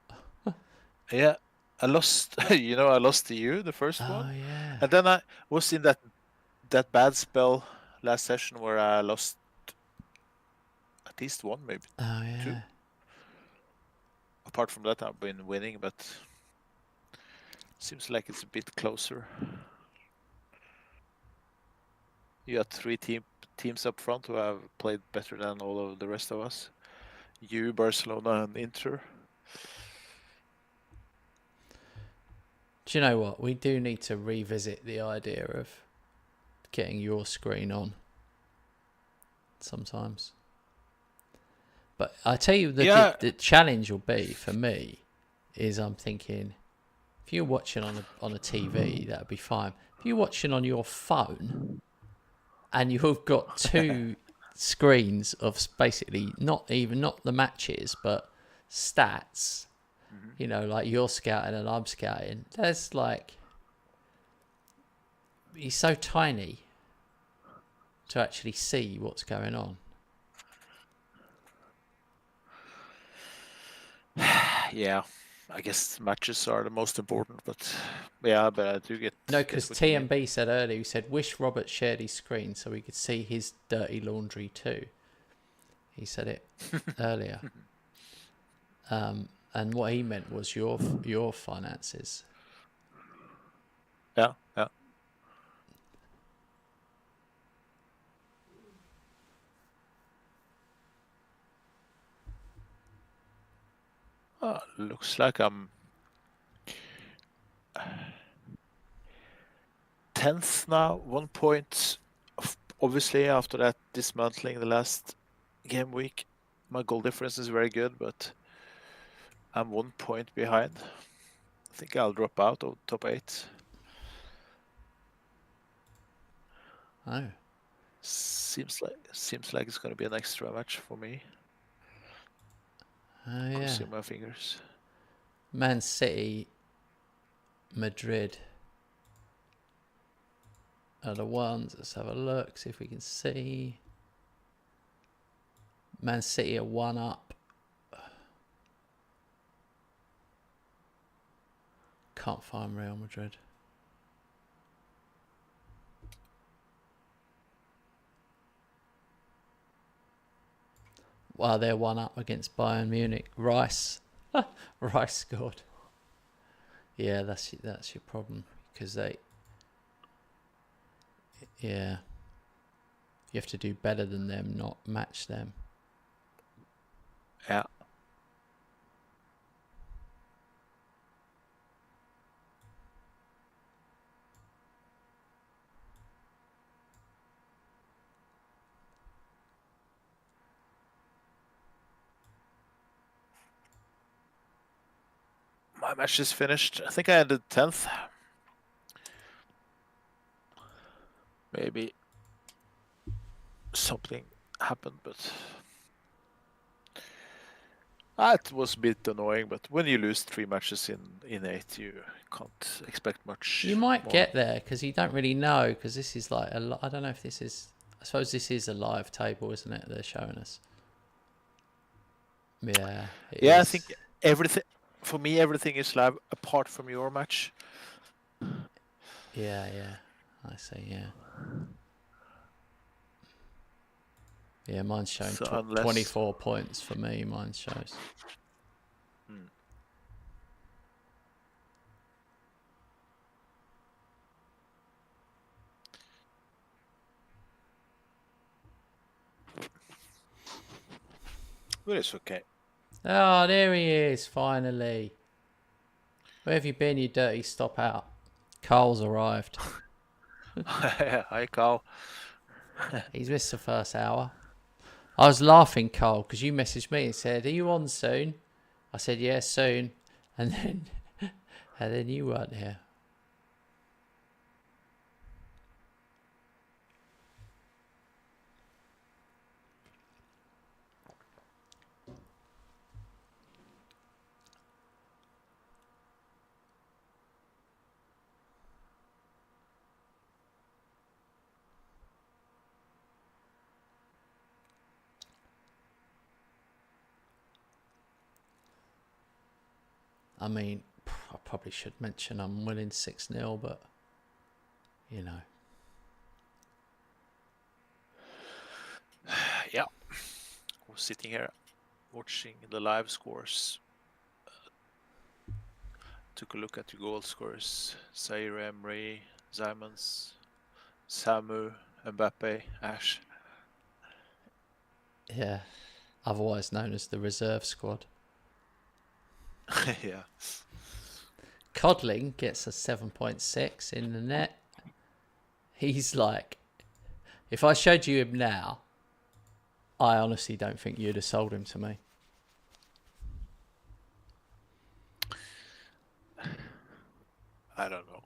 Yeah, I lost. I lost to you the first Oh one, yeah. and then I was in that bad spell last session where I lost at least one, maybe Oh two. yeah. Apart from that, I've been winning, but seems like it's a bit closer. You got three teams up front who have played better than all of the rest of us. You, Barcelona, and Inter. Do you know what? We do need to revisit the idea of getting your screen on sometimes. But I tell you, the challenge will be for me is I'm thinking, if you're watching on a TV, that'd be fine. If you're watching on your phone and you've got two screens of basically not the matches, but stats, like you're scouting and I'm scouting, there's like, he's so tiny to actually see what's going on. Yeah, I guess matches are the most important, but I do get. No, because TMB said earlier, he said, wish Robert shared his screen so we could see his dirty laundry too. He said it earlier. And what he meant was your finances. Yeah. Looks like I'm 10th now, 1 point. Obviously, after that dismantling the last game week, my goal difference is very good, but I'm 1 point behind. I think I'll drop out of top 8. Oh. Seems like it's going to be an extra match for me. Oh, yeah. Crossing my fingers. Man City, Madrid are the ones. Let's have a look, see if we can see. Man City are 1 up. Can't find Real Madrid. Well, they're 1 up against Bayern Munich. Rice scored. Yeah, that's your problem, because you have to do better than them, not match them. Yeah. My match is finished. I think I ended 10th. Maybe something happened, but it was a bit annoying. But when you lose 3 matches in 8, you can't expect much. You might more. get there, because you don't really know, because this is like I don't know if this is. I suppose this is a live table, isn't it? They're showing us. Yeah. I think everything for me, everything is live apart from your match. Yeah. I see. Yeah. Yeah, mine's showing 24 points for me. Mine shows. But it's okay. Oh, there he is, finally. Where have you been, you dirty stop out? Carl's arrived. Hi, Carl. He's missed the first hour. I was laughing, Carl, because you messaged me and said, are you on soon? I said, yeah, soon. And then you weren't here. I mean, I probably should mention I'm winning 6-0, but, you know. Yeah. I was sitting here watching the live scores. Took a look at the goal scores. Zaire Emery, Simons, Samu, Mbappe, Ash. Yeah. Otherwise known as the reserve squad. Yeah. Codling gets a 7.6 in the net. He's like, if I showed you him now, I honestly don't think you'd have sold him to me. I don't know.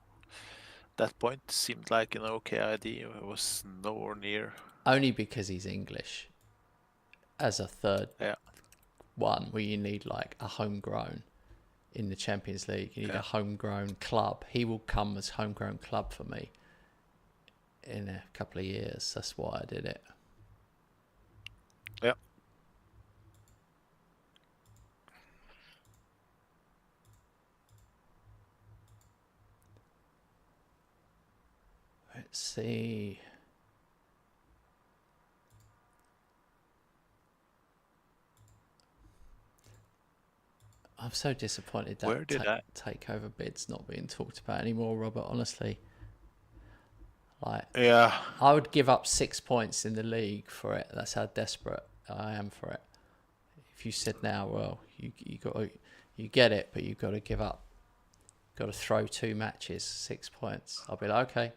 That point seemed like an okay idea. It was nowhere near. Only because he's English. As a third Yeah. one, where you need like a homegrown in the Champions League, you need a homegrown club. He will come as homegrown club for me in a couple of years. That's why I did it. Yeah. Let's see. I'm so disappointed that Where did takeover bid's not being talked about anymore, Robert, honestly. Like, Yeah. I would give up 6 points in the league for it. That's how desperate I am for it. If you said now, well, you get it, but you've got to give up. Got to throw 2 matches, 6 points. I'll be like, okay.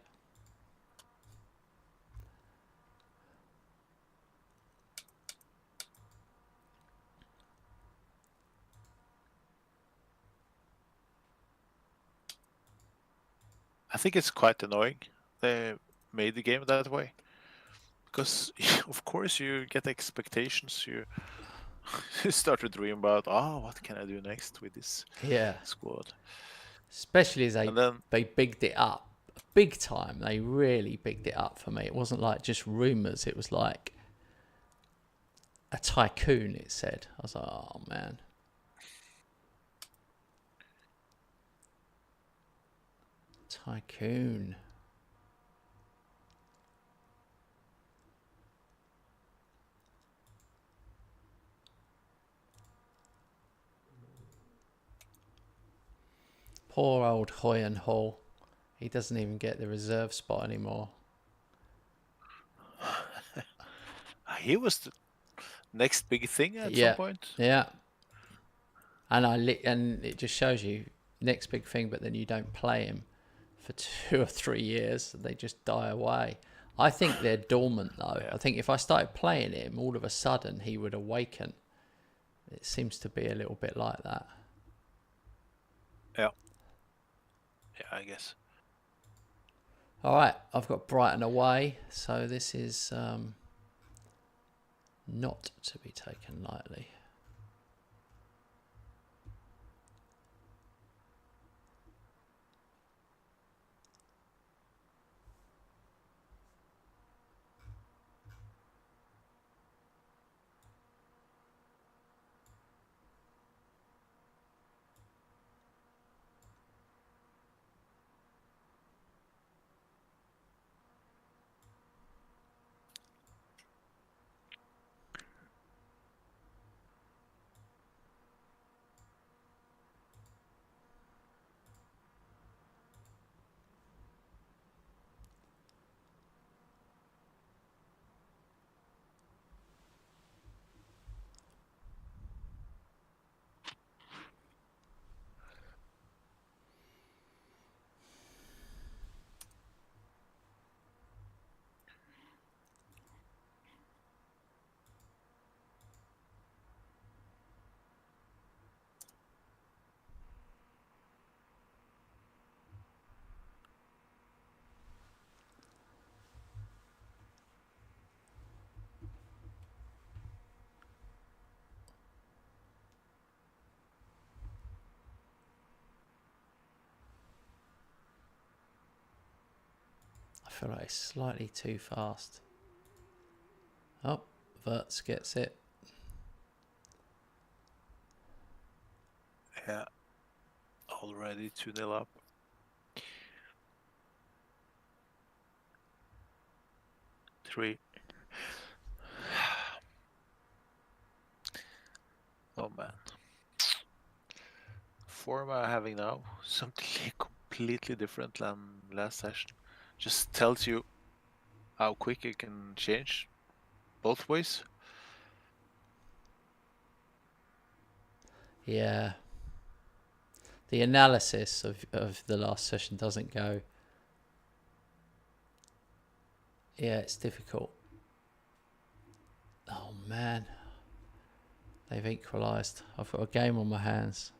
I think it's quite annoying they made the game that way. Because, of course, you get expectations. You start to dream about, what can I do next with this squad? Especially as they bigged it up big time. They really bigged it up for me. It wasn't like just rumours. It was like a tycoon, it said. I was like, oh, man. Tycoon. Poor old Hoyen Hall. He doesn't even get the reserve spot anymore. He was the next big thing at some point. Yeah. And it just shows you next big thing, but then you don't play him for 2 or 3 years. They just die away. I think they're dormant though. I think if I started playing him, all of a sudden he would awaken. It seems to be a little bit like that. Yeah. Yeah, I guess. All right, I've got Brighton away, so this is not to be taken lightly. I feel like it's slightly too fast. Oh, Verts gets it. Yeah. Already 2-0 up. Three. Oh man. Form I'm having now, something completely different than last session. Just tells you how quick it can change both ways. Yeah. The analysis of the last session doesn't go. Yeah, it's difficult. Oh man. They've equalised. I've got a game on my hands.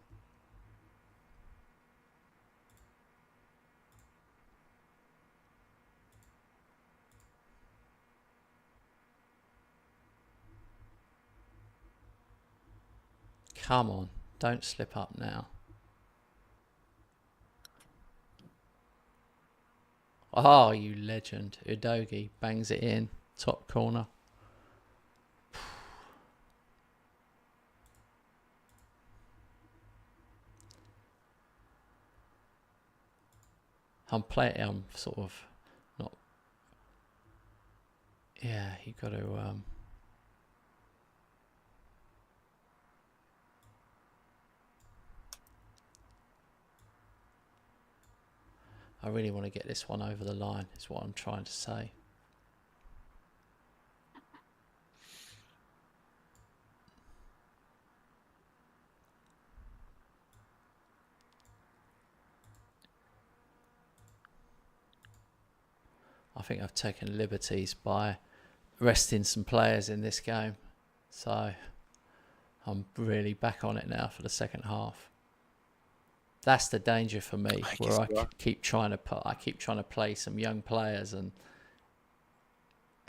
Come on, don't slip up now. Oh, you legend. Udogi bangs it in. Top corner. I'm sort of not. Yeah, you got to. I really want to get this one over the line, is what I'm trying to say. I think I've taken liberties by resting some players in this game. So I'm really back on it now for the second half. That's the danger for me, where I keep trying to play some young players, and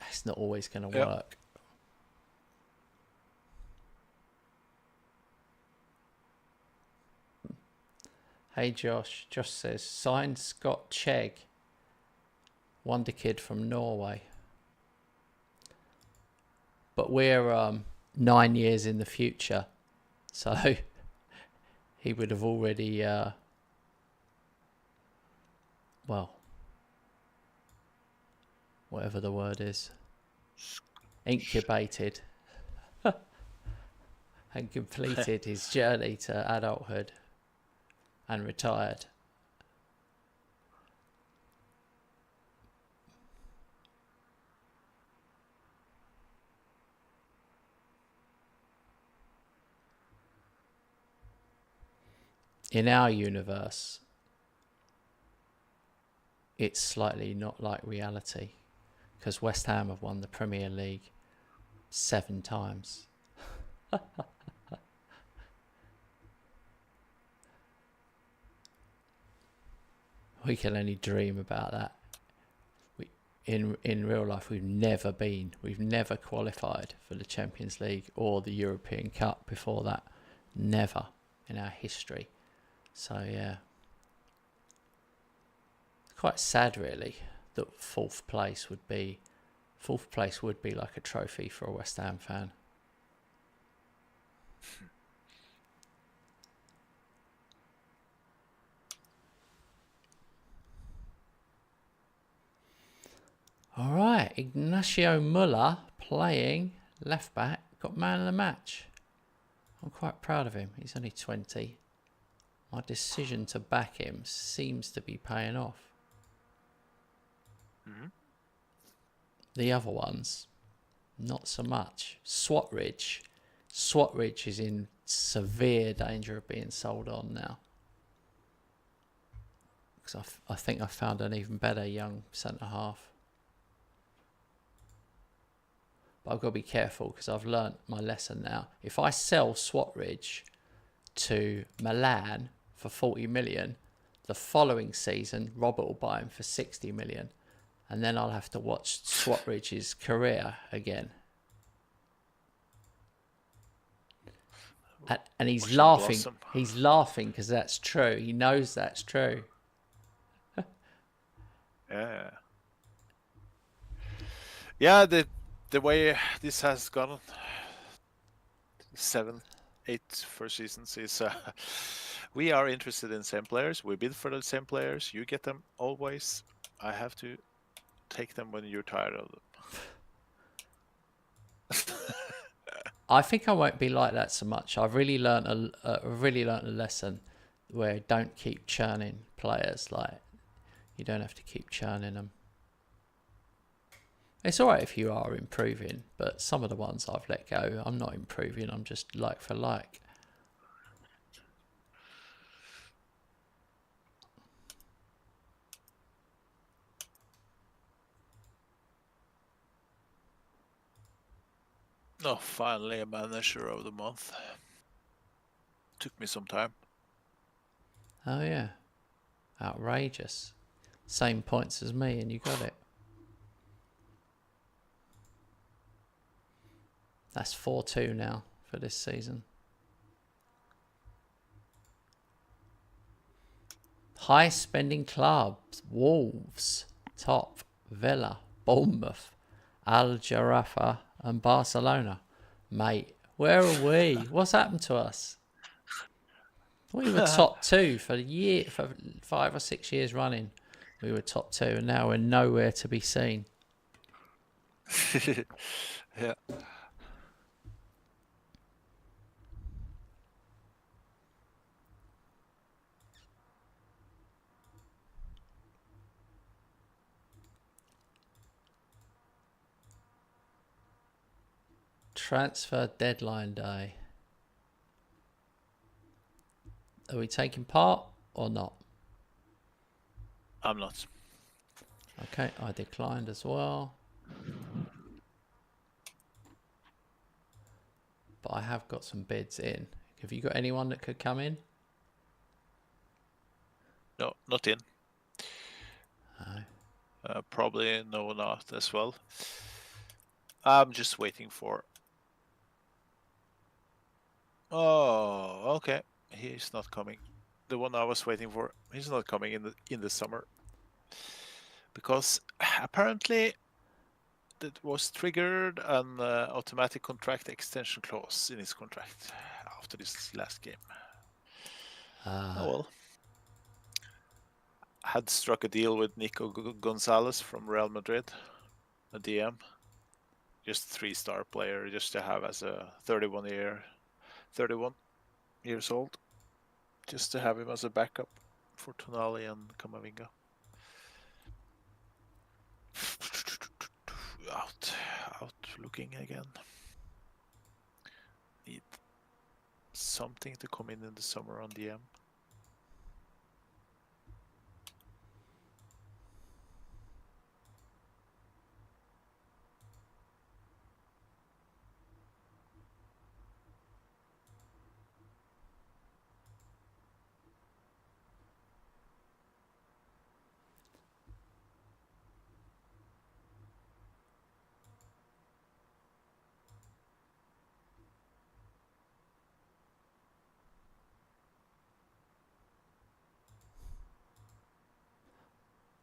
it's not always going to work. Hey Josh. Josh says, signed Scott Chegg, wonder kid from Norway. But we're 9 years in the future, so he would have already, well, whatever the word is, incubated and completed his journey to adulthood and retired. In our universe, it's slightly not like reality, because West Ham have won the Premier League 7 times. We can only dream about that. In real life, we've never qualified for the Champions League or the European Cup before that. Never in our history. So yeah, it's quite sad really that fourth place would be like a trophy for a West Ham fan. All right, Ignacio Muller playing left back, got man of the match. I'm quite proud of him. He's only 20. My decision to back him seems to be paying off. Mm-hmm. The other ones, not so much. Swatridge is in severe danger of being sold on now, because I think I found an even better young centre half. But I've got to be careful, because I've learnt my lesson now. If I sell Swatridge to Milan for 40 million, the following season Robert will buy him for 60 million, and then I'll have to watch Swatridge's career again. And he's laughing. He's laughing because that's true. He knows that's true. Yeah, the way this has gone, 7, 8 first seasons is We are interested in same players. We bid for the same players. You get them always. I have to take them when you're tired of them. I think I won't be like that so much. I've really learnt a lesson where don't keep churning players. Like, you don't have to keep churning them. It's alright if you are improving, but some of the ones I've let go, I'm not improving. I'm just like for like. Oh, finally a manager of the month. Took me some time. Oh yeah, outrageous. Same points as me, and you got it. That's 4-2 now for this season. High spending clubs: Wolves, top, Villa, Bournemouth, Al Jarafa, and Barcelona. Mate, where are we? What's happened to us? We were top 2 for 5 or 6 years running. We were top 2, and now we're nowhere to be seen. Yeah. Transfer deadline day. Are we taking part or not? I'm not. Okay, I declined as well. But I have got some bids in. Have you got anyone that could come in? No, not in. No. Probably no, not as well. I'm just waiting for. Oh, okay. He's not coming. The one I was waiting for, he's not coming in the summer because apparently that was triggered an automatic contract extension clause in his contract after this last game. Oh well. Had struck a deal with Nico Gonzalez from Real Madrid, a DM, just 3-star player, just to have as a 31 years old, just to have him as a backup for Tonali and Camavinga. Out looking again. Need something to come in the summer on DM.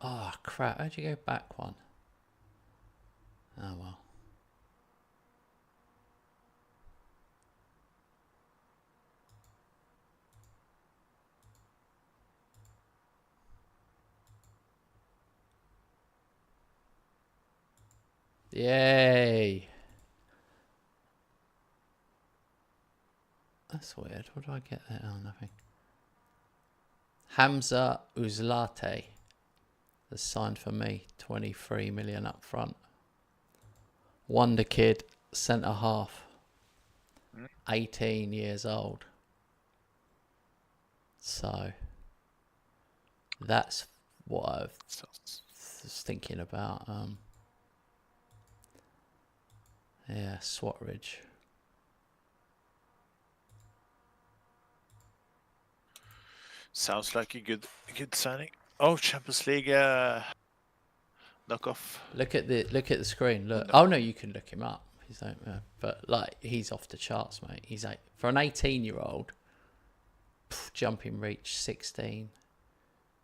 Oh, crap. How'd you go back one? Oh, well. Yay. That's weird. What do I get there? Oh, nothing. Hamza Uzlate has signed for me. 23 million up front. Wonder kid, centre half. 18 years old. So that's what I was thinking about. Yeah, Swatridge. Sounds like a good signing. Oh, Champions League knockoff. Look at the screen. Look. Oh no, you can look him up. But like, he's off the charts, mate. He's for an 18-year-old. Jumping reach 16,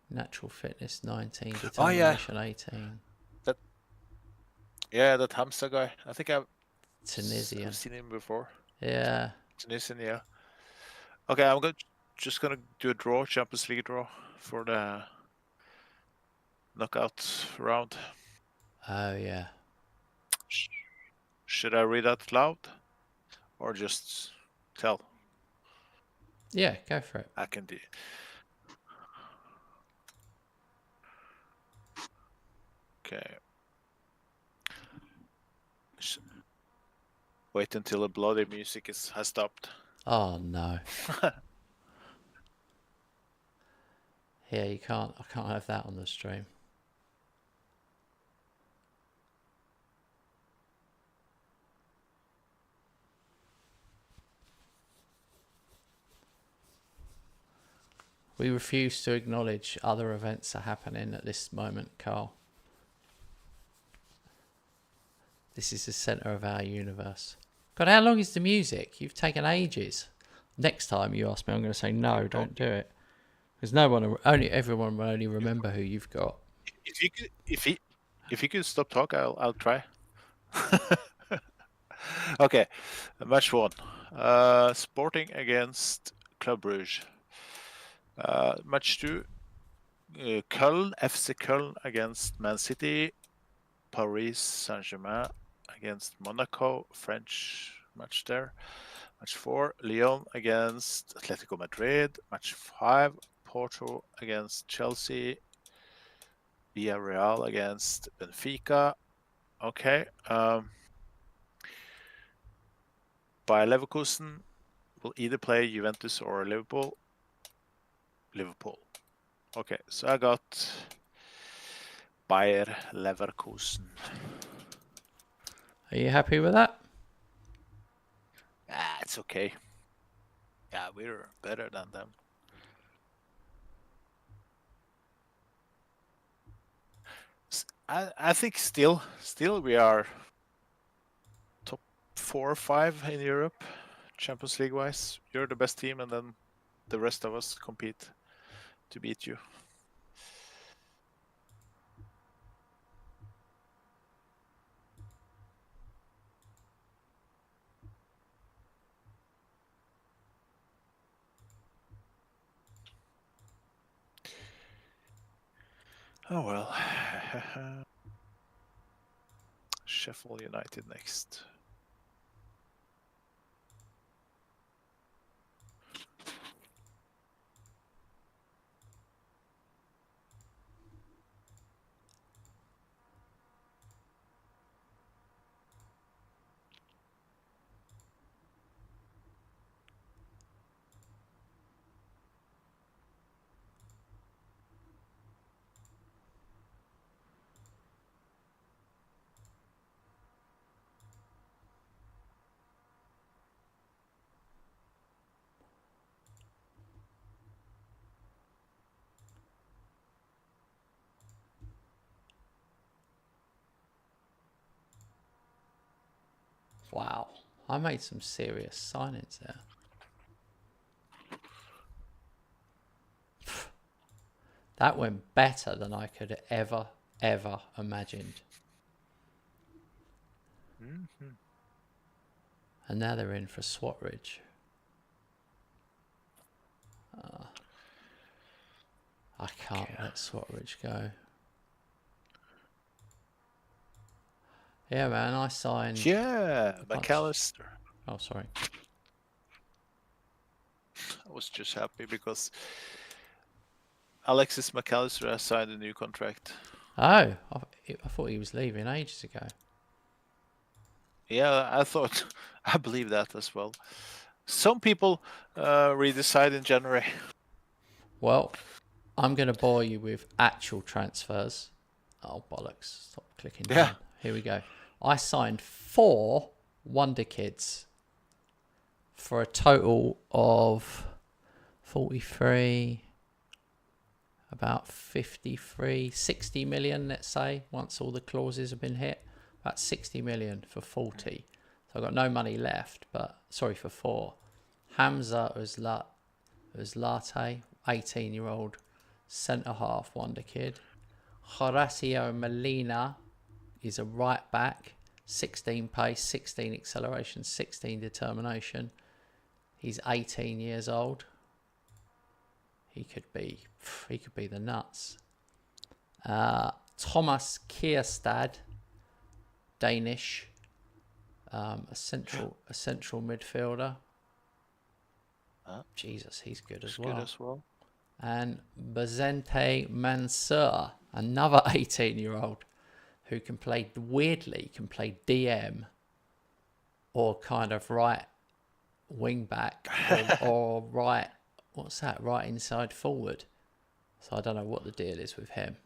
natural fitness 19, determination 18. That Hamza guy. I think I've Tunisian. seen him before. Yeah. Tunisian, yeah. Okay, I'm gonna just gonna do a draw, Champions League draw for the knockout round. Oh yeah. Should I read out loud or just tell? Yeah, go for it. I can do. Okay. Wait until the bloody music has stopped. Oh no. Yeah, you can't. I can't have that on the stream. We refuse to acknowledge other events are happening at this moment, Carl. This is the centre of our universe. God, how long is the music? You've taken ages. Next time you ask me, I'm going to say no, don't do it. Because everyone will only remember who you've got. If you could stop talking, I'll try. Okay, match 1. Sporting against Club Brugge. Match 2. Köln, FC Köln against Man City. Paris Saint-Germain against Monaco. French match there. Match 4. Lyon against Atletico Madrid. Match 5. Porto against Chelsea. Villarreal against Benfica. Okay. Bayer Leverkusen will either play Juventus or Liverpool. Liverpool. Okay, so I got Bayer Leverkusen. Are you happy with that? It's okay. Yeah, we're better than them. I think still we are top 4 or 5 in Europe, Champions League wise. You're the best team, and then the rest of us compete to beat you. Oh well. Sheffield United next. Wow. I made some serious signings there. That went better than I could ever imagined. Mm-hmm. And now they're in for Swatridge. I can't let Swatridge go. Yeah, man, I signed... Yeah, McAllister. Oh, sorry. I was just happy because Alexis McAllister has signed a new contract. Oh, I thought he was leaving ages ago. Yeah, I believe that as well. Some people redecide in January. Well, I'm going to bore you with actual transfers. Oh, bollocks. Stop clicking down. Here we go. I signed 4 Wonder Kids for a total of 43, about 53, 60 million, let's say, once all the clauses have been hit. About 60 million for 40. So I've got no money left, but sorry, for 4. Hamza Uzlate, 18-year-old centre-half Wonder Kid. Horacio Molina is a right back, 16 pace, 16 acceleration, 16 determination. He's 18 years old. he could be the nuts. Thomas Kierstad, Danish, a central midfielder. Jesus, he's good as well. And Bazente Mansour, another 18-year-old who can play DM or kind of right wing back or right, right inside forward. So I don't know what the deal is with him.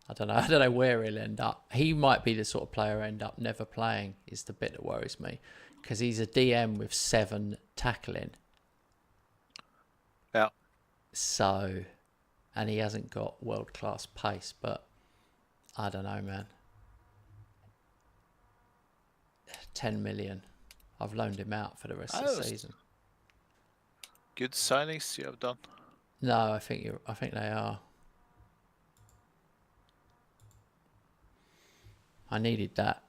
I don't know where he'll end up. He might be the sort of player end up never playing, is the bit that worries me, because he's a DM with 7 tackling. Yeah. So, and he hasn't got world-class pace, but I don't know, man. 10 million. I've loaned him out for the rest of the season. Good signings you have done. No, I think they are. I needed that.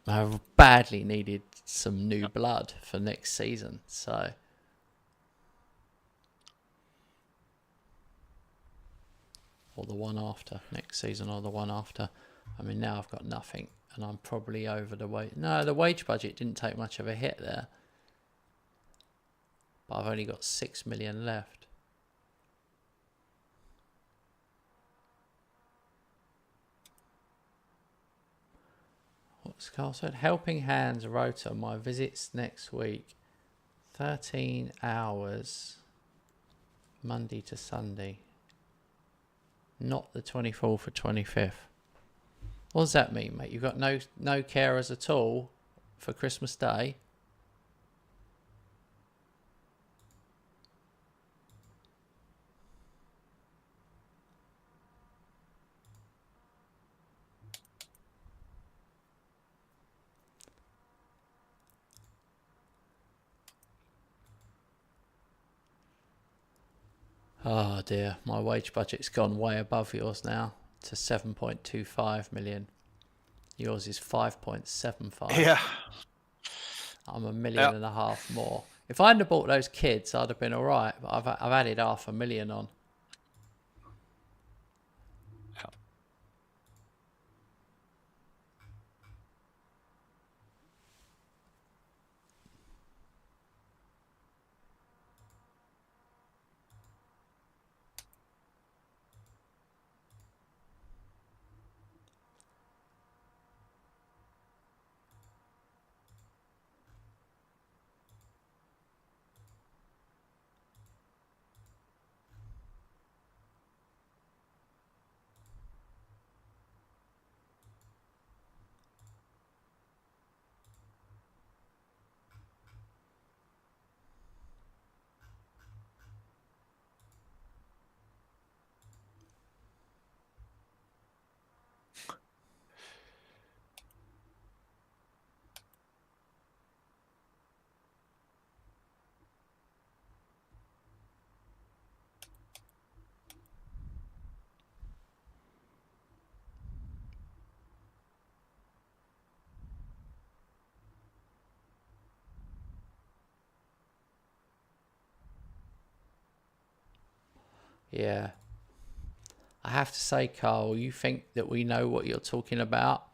I badly needed some new blood for next season, so or the one after next season, or the one after. I mean, now I've got nothing, and I'm probably over the wage. No, the wage budget didn't take much of a hit there, but I've only got 6 million left. What's Carl said? Helping Hands Rota. My visits next week. 13 hours. Monday to Sunday. Not the 24th or 25th. What does that mean, mate? You've got no carers at all for Christmas Day? Oh dear, my wage budget's gone way above yours now to 7.25 million. Yours is 5.75. Yeah. I'm $1.5 million more. If I hadn't have bought those kids, I'd have been all right. But I've added $500,000 on. Yeah. I have to say, Carl, you think that we know what you're talking about,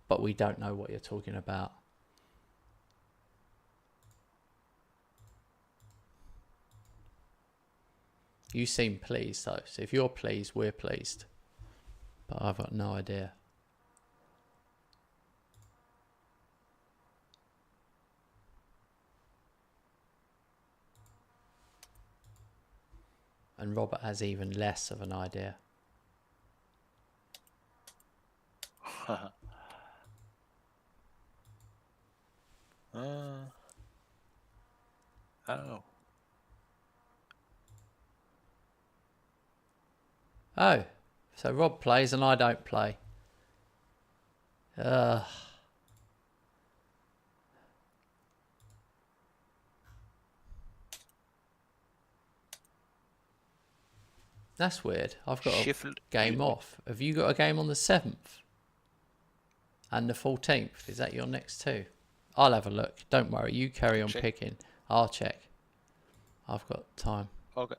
but we don't know what you're talking about. You seem pleased, though. So if you're pleased, we're pleased. But I've got no idea. And Robert has even less of an idea. Oh, so Rob plays and I don't play. That's weird. I've got a game off. Have you got a game on the 7th? And the 14th? Is that your next two? I'll have a look. Don't worry. You carry on picking. I'll check. I've got time. Okay.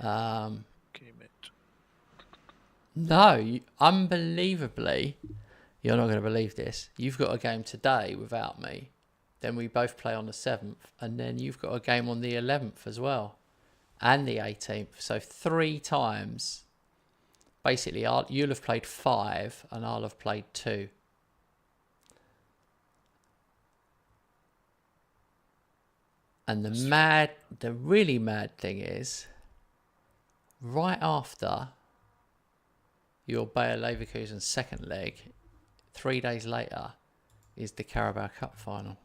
Game it. No, unbelievably, you're not going to believe this. You've got a game today without me. Then we both play on the 7th. And then you've got a game on the 11th as well. And the 18th. So 3 times. Basically, you'll have played 5 and I'll have played 2. And the really mad thing is, right after your Bayer Leverkusen second leg, 3 days later, is the Carabao Cup final.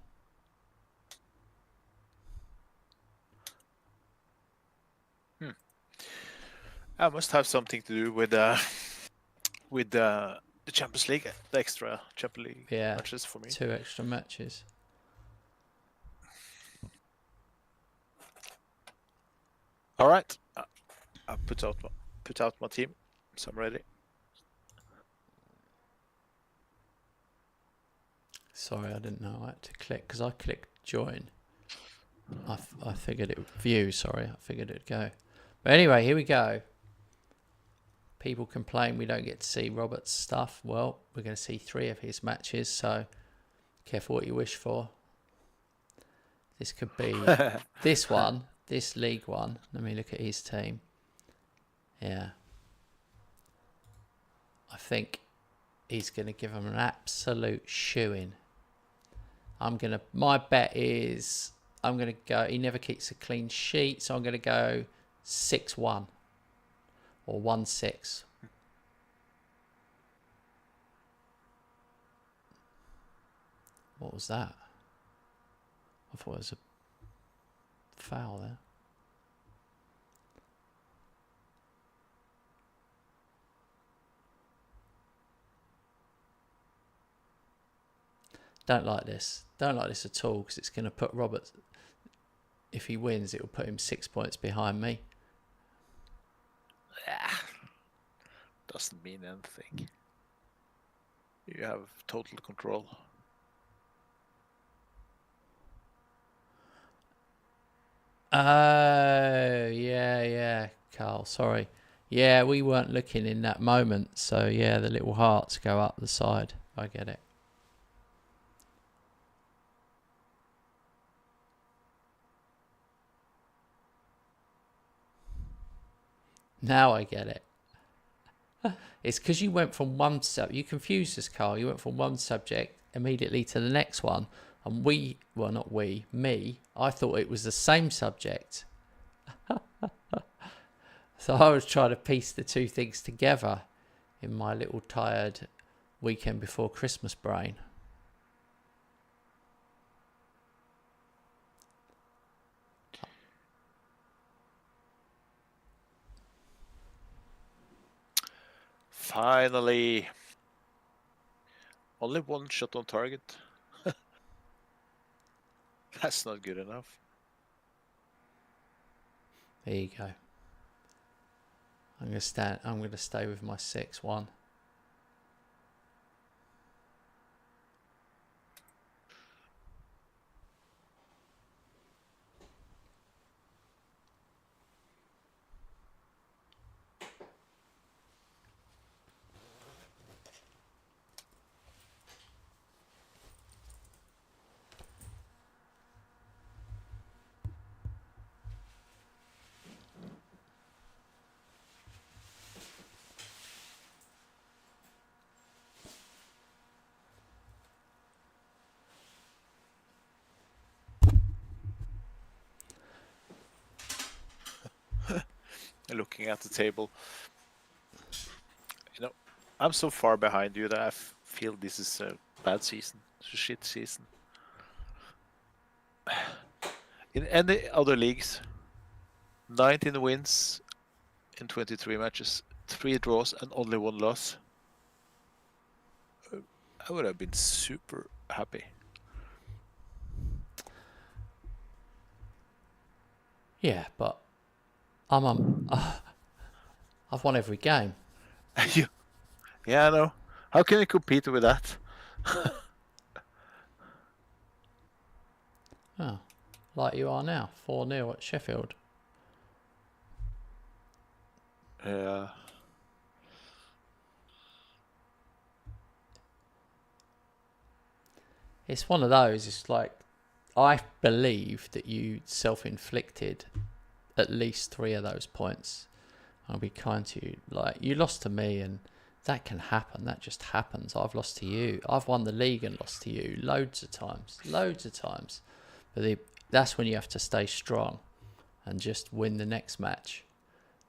I must have something to do with the Champions League, the extra Champions League matches for me. 2 extra matches. All right, I put out my team, so I'm ready. Sorry, I didn't know I had to click because I clicked join. I figured it would view. Sorry, I figured it'd go. But anyway, here we go. People complain we don't get to see Robert's stuff. Well, we're going to see 3 of his matches, so careful what you wish for. This could be this one, this league one. Let me look at his team. Yeah. I think he's going to give him an absolute shoe-in. My bet is I'm going to go, he never keeps a clean sheet, so I'm going to go 6-1 or 1-6. What was that? I thought it was a foul there. Don't like this. Don't like this at all because it's going to put Robert, if he wins, it will put him 6 points behind me. Doesn't mean anything. You have total control. Oh, yeah, Carl, sorry. Yeah, we weren't looking in that moment, so yeah, the little hearts go up the side. I get it. Now I get it. It's because you went from one you confused us, Carl. You went from one subject immediately to the next one. And me, I thought it was the same subject. So I was trying to piece the 2 things together in my little tired weekend before Christmas brain. Finally. Only 1 shot on target. That's not good enough. There you go. I'm going to stay with my 6-1. Looking at the table, I'm so far behind you that I feel this is a bad season. It's a shit season. In any other leagues, 19 wins in 23 matches, 3 draws and only 1 loss. I would have been super happy. Yeah, but I've won every game. Yeah, I know. How can you compete with that? Oh, like you are now, 4-0 at Sheffield. Yeah. It's one of those. It's like, I believe that you self-inflicted at least 3 of those points. I'll be kind to you. Like, you lost to me, and that can happen. That just happens. I've lost to you. I've won the league and lost to you loads of times. But that's when you have to stay strong and just win the next match.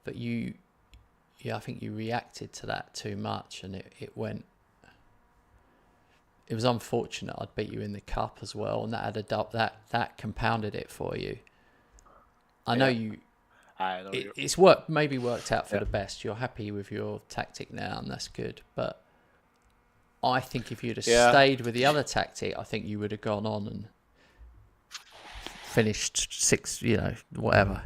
But I think you reacted to that too much, and it went. It was unfortunate. I'd beat you in the cup as well, and that had that compounded it for you. I know you. I know It's worked out for the best. You're happy with your tactic now, and that's good. But I think if you'd have stayed with the other tactic, I think you would have gone on and finished 6. Whatever.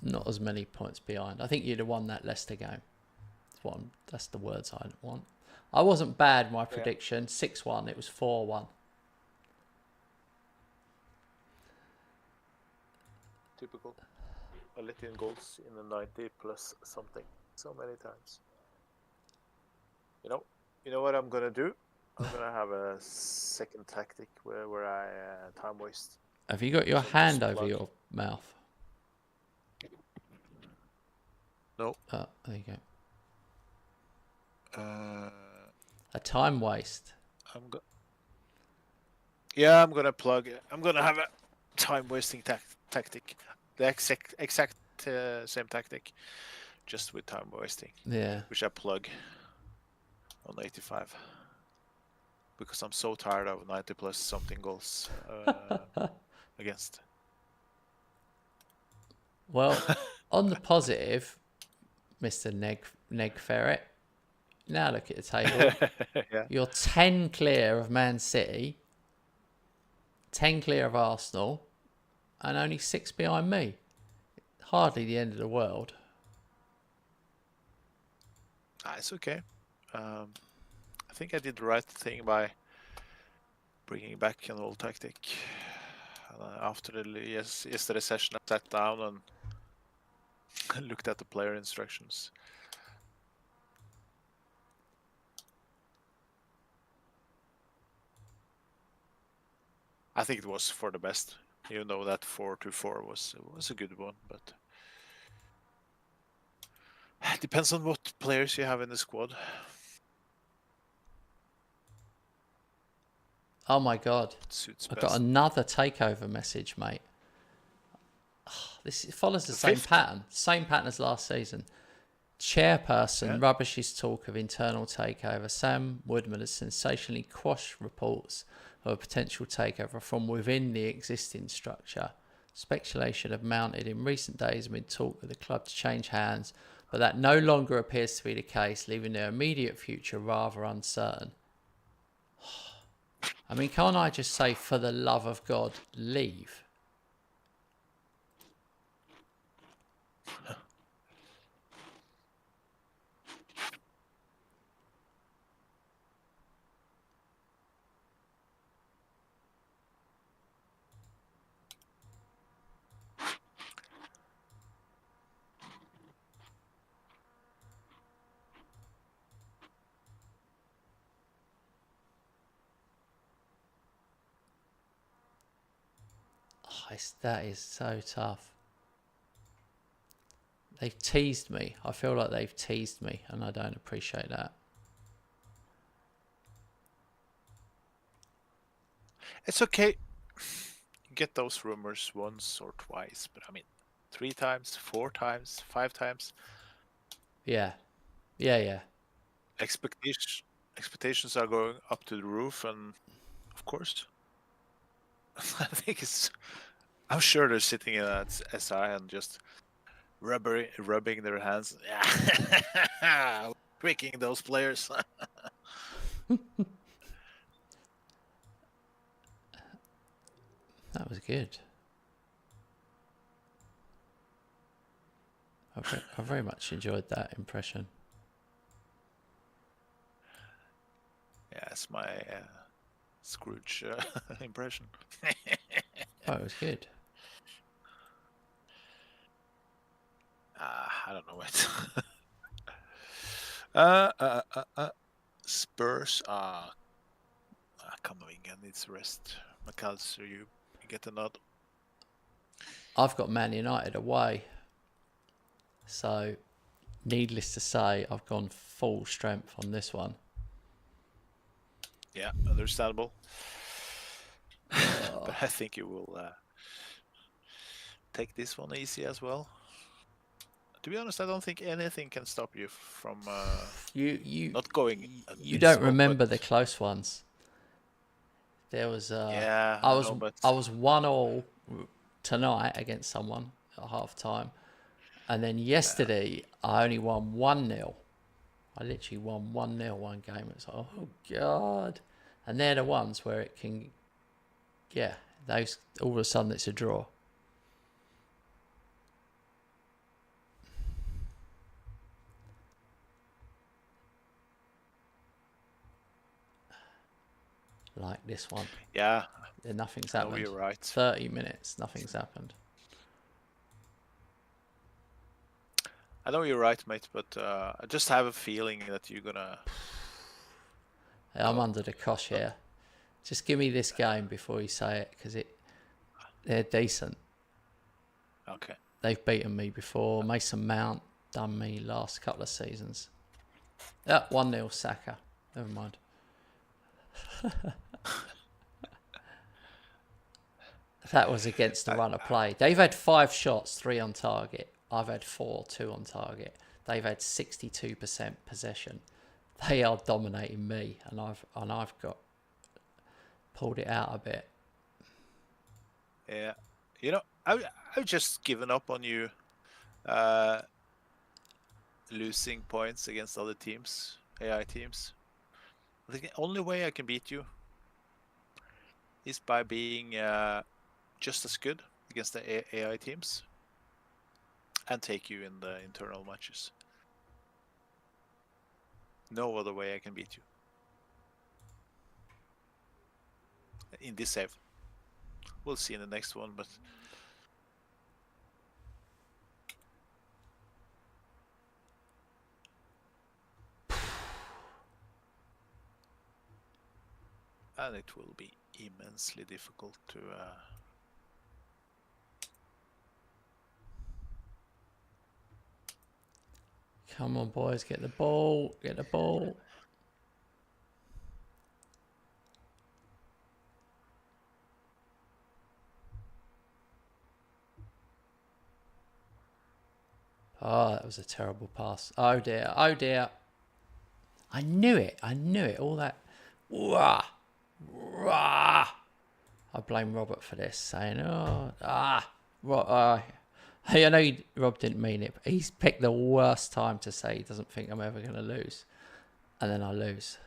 Not as many points behind. I think you'd have won that Leicester game. That's the words I want. I wasn't bad. My prediction 6-1. It was 4-1. Typical. I let in goals in the 90 plus something so many times. You know what I'm gonna do? I'm gonna have a second tactic where I time waste. Have you got your hand over your mouth? No. Oh, there you go. Uh, A time waste. I'm gonna plug it. I'm gonna have a time wasting tactic. The exact same tactic, just with time wasting. Yeah. Which I plug on 85 because I'm so tired of 90 plus something goals against. Well, on the positive, Mr. Neg Ferret. Now look at the table. Yeah. You're 10 clear of Man City, 10 clear of Arsenal, and only 6 behind me. Hardly the end of the world. It's okay. I think I did the right thing by bringing back an old tactic. After yesterday's session, I sat down and looked at the player instructions. I think it was for the best, even though that 4-2-4 was a good one. But it depends on what players you have in the squad. Oh my God. Suits I've best. got another takeover message, mate. This follows the same pattern. Same pattern as last season. Chairperson rubbishes talk of internal takeover. Sam Woodman has sensationally quashed reports of a potential takeover from within the existing structure. Speculation have mounted in recent days amid talk with the club to change hands, but that no longer appears to be the case, leaving their immediate future rather uncertain. I mean, can't I just say, for the love of God, leave? That is so tough. They've teased me. I feel like they've teased me, and I don't appreciate that. It's okay. You get those rumors once or twice, but I mean, 3 times, 4 times, 5 times. Yeah. Expectations are going up to the roof, and of course, I think I'm sure they're sitting in that SI and just rubbing their hands. Yeah, tricking those players. That was good. I very much enjoyed that impression. Yeah, it's my Scrooge impression. Oh, it was good. I don't know it. Uh, uh, uh, uh, Spurs. Come on, again. Needs rest. McAllister, you get a nod. I've got Man United away. So, needless to say, I've gone full strength on this one. Yeah, understandable. But I think you will take this one easy as well. To be honest, I don't think anything can stop you from not going You don't invincible. remember But the close ones. There was yeah, I I was know. But I was 1-1 tonight against someone at half time, and then yesterday I only won 1-0. I literally won 1-0 one game. It's like, oh god, and they're the ones where it can, yeah, those all of a sudden it's a draw. Like this one, yeah, nothing's I know happened. you're right. 30 minutes, nothing's happened. I know you're right, mate. But I just have a feeling that you're gonna. I'm under the cosh here. Just give me this game before you say it, because they're decent. Okay. They've beaten me before. Mason Mount done me last couple of seasons. 1-0 Saka. Never mind. That was against the run of play. They've had 5 shots, 3 on target. I've had 4, 2 on target. They've had 62% possession. They are dominating me, and I've got pulled it out a bit. Yeah, I've just given up on you losing points against other teams, AI teams. I think the only way I can beat you is by being just as good against the AI teams and take you in the internal matches. No other way I can beat you in this save. We'll see in the next one, but and it will be immensely difficult to. Come on, boys, get the ball. Get the ball. Oh, that was a terrible pass. Oh dear. Oh dear. I knew it. I knew it. All that. Wah, wah. I blame Robert for this, saying, Hey, I know Rob didn't mean it, but he's picked the worst time to say he doesn't think I'm ever going to lose. And then I lose.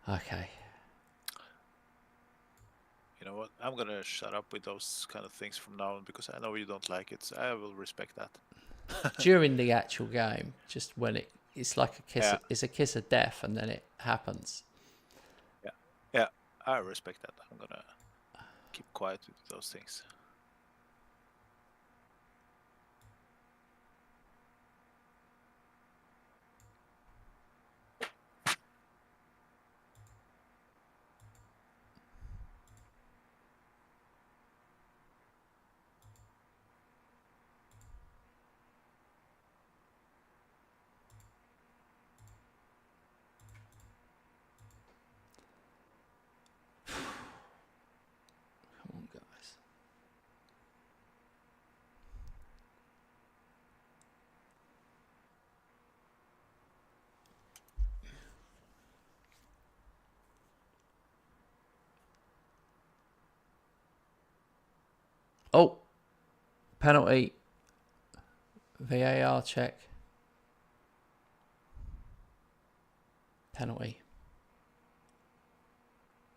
Okay. You know what? I'm gonna shut up with those kind of things from now on because I know you don't like it. So I will respect that. During the actual game, just when it's like a kiss, Yeah. it's a kiss of death, and then it happens. Yeah, I respect that. I'm gonna keep quiet with those things. Come on, guys. Oh, penalty. VAR check. Penalty.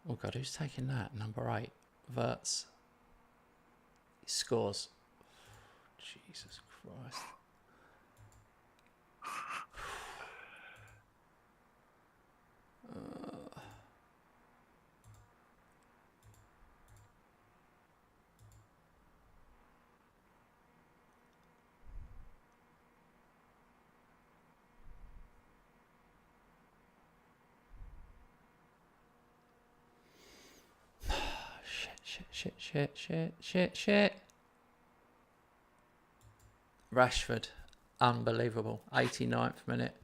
Oh God, who's taking that? Number 8, Verts. He scores. Jesus Christ. Shit. Rashford. Unbelievable. 89th minute.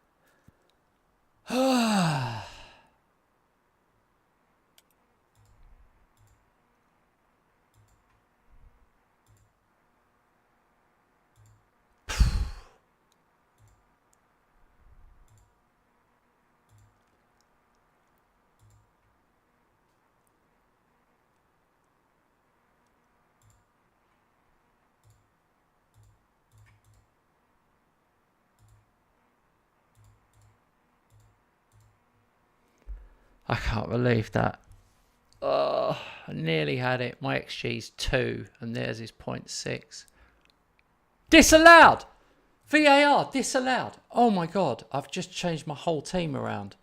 I can't believe that. Oh, I nearly had it. My XG's 2 and theirs is 0.6. Disallowed! VAR, disallowed. Oh my God, I've just changed my whole team around.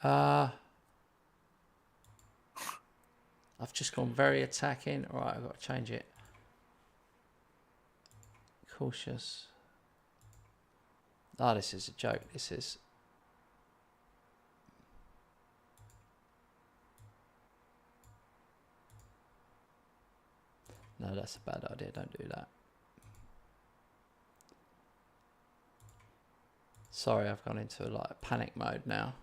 I've just gone very attacking. Alright, I've got to change it. Cautious. Oh, this is a joke. This is... No, that's a bad idea. Don't do that. Sorry, I've gone into like panic mode now.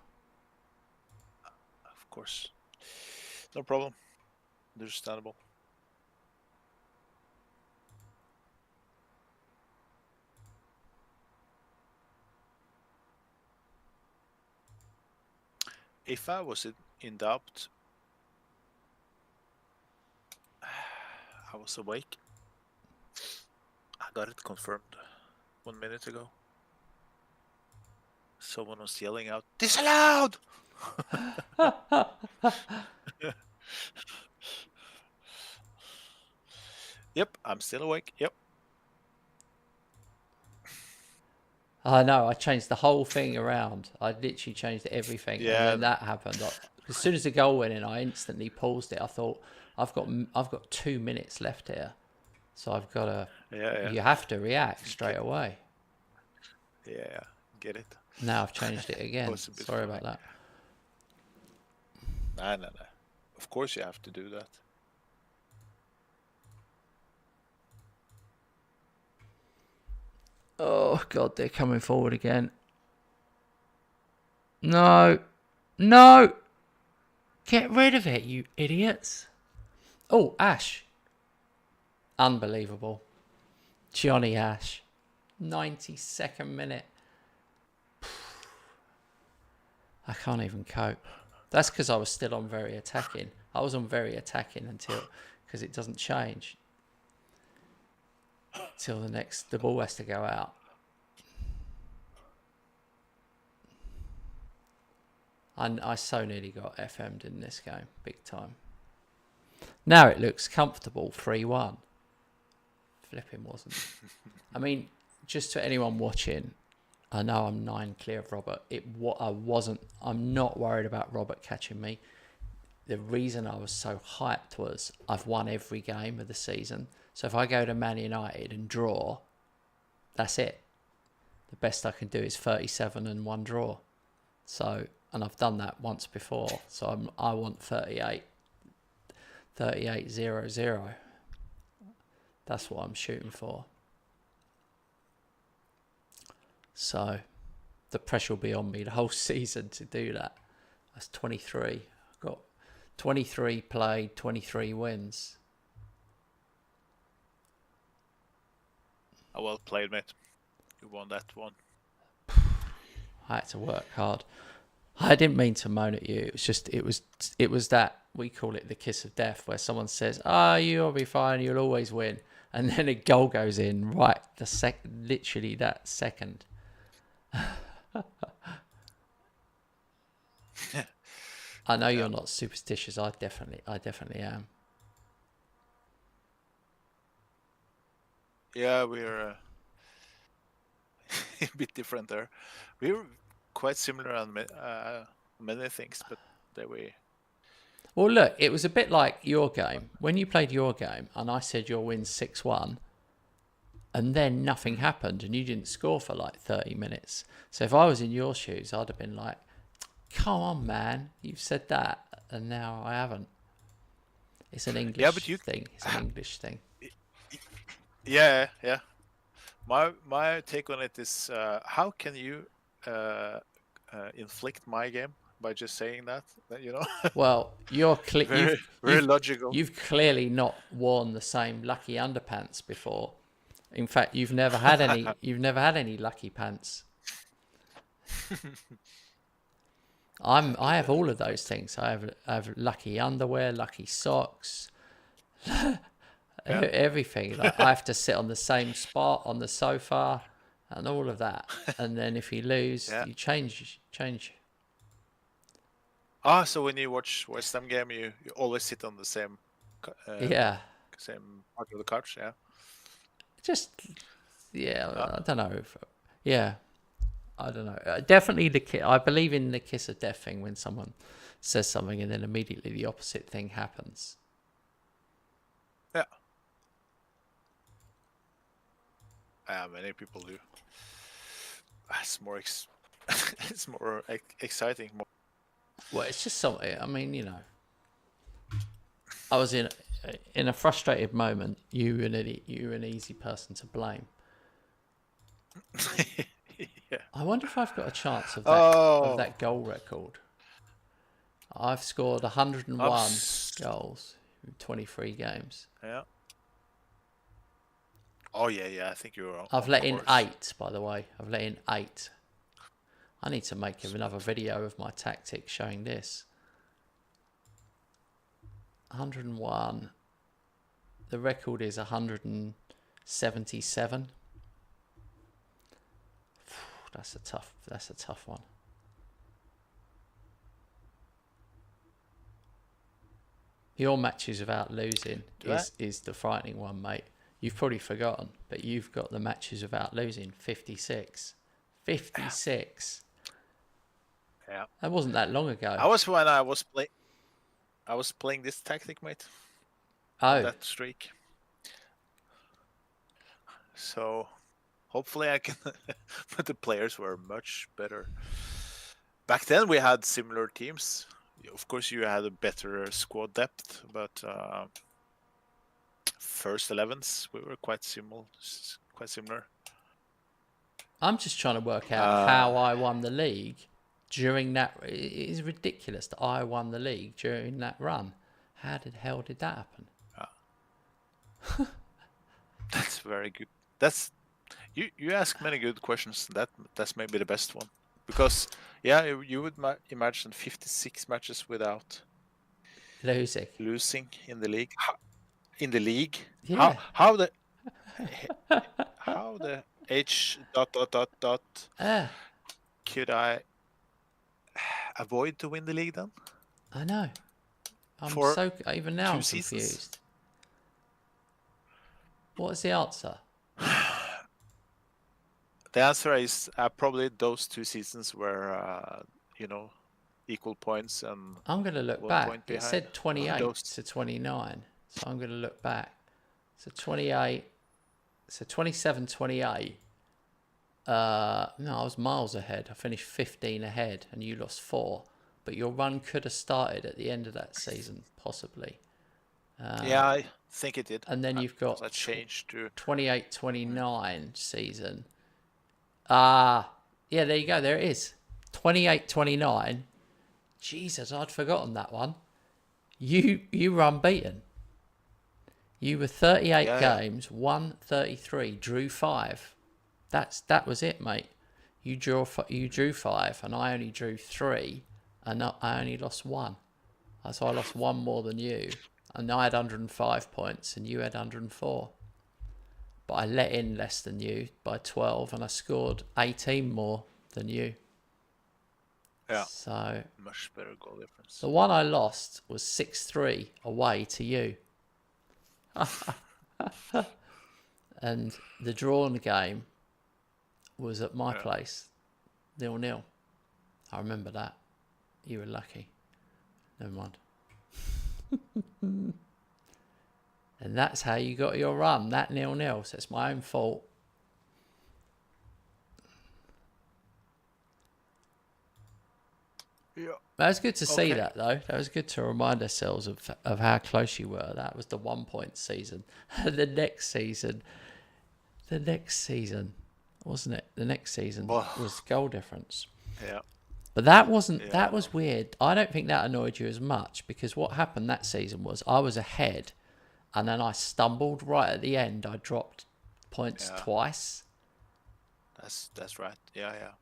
Of course. No problem. Understandable. If I was in doubt, I was awake. I got it confirmed 1 minute ago. Someone was yelling out, "Disallowed!" Yep, I'm still awake. Yep. I know, I changed the whole thing around. I literally changed everything. Yeah. And then that happened. As soon as the goal went in, I instantly paused it. I thought, I've got 2 minutes left here. So I've got to... Yeah. You have to react straight away. Yeah, get it. Now I've changed it again. Was a bit Sorry funny. about that. No. Of course you have to do that. Oh, God, they're coming forward again. No. Get rid of it, you idiots. Oh, Ash. Unbelievable. Johnny Ash. 92nd minute. I can't even cope. That's because I was still on very attacking. I was on very attacking until... Because it doesn't change. Till the ball has to go out. I so nearly got FM'd in this game, big time. Now it looks comfortable, 3-1. Flipping wasn't. I mean, just to anyone watching, I know I'm 9 clear of Robert. I'm not worried about Robert catching me. The reason I was so hyped was I've won every game of the season. So if I go to Man United and draw, that's it. The best I can do is 37 and 1 draw. So, and I've done that once before. So I want 38-0-0. That's what I'm shooting for. So the pressure will be on me the whole season to do that. That's 23. I've got 23 played, 23 wins. Oh, well played, mate. You won that one. I had to work hard. I didn't mean to moan at you. It's just it was that, we call it the kiss of death, where someone says, you'll be fine, you'll always win, and then a goal goes in right literally that second. I know you're not superstitious. I definitely am. Yeah, we're a bit different there. We're quite similar on many things, but there we... Well, look, it was a bit like your game. When you played your game and I said you'll win 6-1 and then nothing happened and you didn't score for like 30 minutes. So if I was in your shoes, I'd have been like, come on, man, you've said that and now I haven't. It's an English Yeah, but you. thing. It's an English thing. Yeah, yeah. My take on it is, how can you inflict my game by just saying that? You know, Well, very very logical. you've clearly not worn the same lucky underpants before. In fact, you've never had any. You've never had any lucky pants. I have all of those things. I have lucky underwear, lucky socks, everything. Like, I have to sit on the same spot on the sofa, and all of that. And then if you lose, Yeah. you change. Ah, so when you watch West Ham game, you always sit on the same Yeah, same part of the couch. Yeah. just I don't know. Yeah, I don't know. Definitely I believe in the kiss of death thing when someone says something and then immediately the opposite thing happens. Yeah. Many people do. It's more it's more exciting. Well, it's just something. I mean, I was in a frustrated moment. You're an easy person to blame. Yeah. I wonder if I've got a chance of that goal record. I've scored 101 goals in 23 games. Yeah. Oh yeah. I think you're. I've let in 8, by the way. I've let in 8. I need to make another video of my tactics showing this. 101. The record is 177. That's a tough one. Your matches without losing is the frightening one, mate. You've probably forgotten, but you've got the matches without losing, 56. 56. Yeah. That wasn't that long ago. I was playing this tactic, mate. Oh. That streak. So hopefully I can. But the players were much better. Back then we had similar teams. Of course, you had a better squad depth, but first 11s we were quite similar. I'm just trying to work out how I won the league during that. It is ridiculous that I won the league during that run. How the hell did that happen? That's very good. That's you ask many good questions. That's maybe the best one, because you would imagine 56 matches without losing in the league. Yeah. How the H ... could I avoid to win the league then? I know. Even now I'm confused. What's the answer? The answer is probably those 2 seasons where equal points and I'm going to look back. It said 28 to 29, so I'm going to look back. So 28, so 27, 28. No, I was miles ahead. I finished 15 ahead, and you lost 4. But your run could have started at the end of that season, possibly. Yeah, I think it did. And then you've got that changed to 28-29 season. Yeah, there you go. There it is. 28-29. Jesus, I'd forgotten that one. You were unbeaten. You were 38 games, won 33, drew 5. That was it, mate. You drew 5, and I only drew 3, and I only lost 1. So I lost 1 more than you. And I had 105 points and you had 104. But I let in less than you by 12 and I scored 18 more than you. Yeah. So much better goal difference. The one I lost was 6-3 away to you. And the drawn game was at my place. 0-0. I remember that. You were lucky. Never mind. And that's how you got your run, that 0-0. So it's my own fault. Yeah. That was good to see Okay. that, though. That was good to remind ourselves of how close you were. That was the 1 point season. the next season, wasn't it? The next season Well, was goal difference. yeah. But that wasn't. Yeah. That was weird. I don't think that annoyed you as much because what happened that season was I was ahead, and then I stumbled right at the end. I dropped points Yeah. twice, That's right. Yeah. Yeah.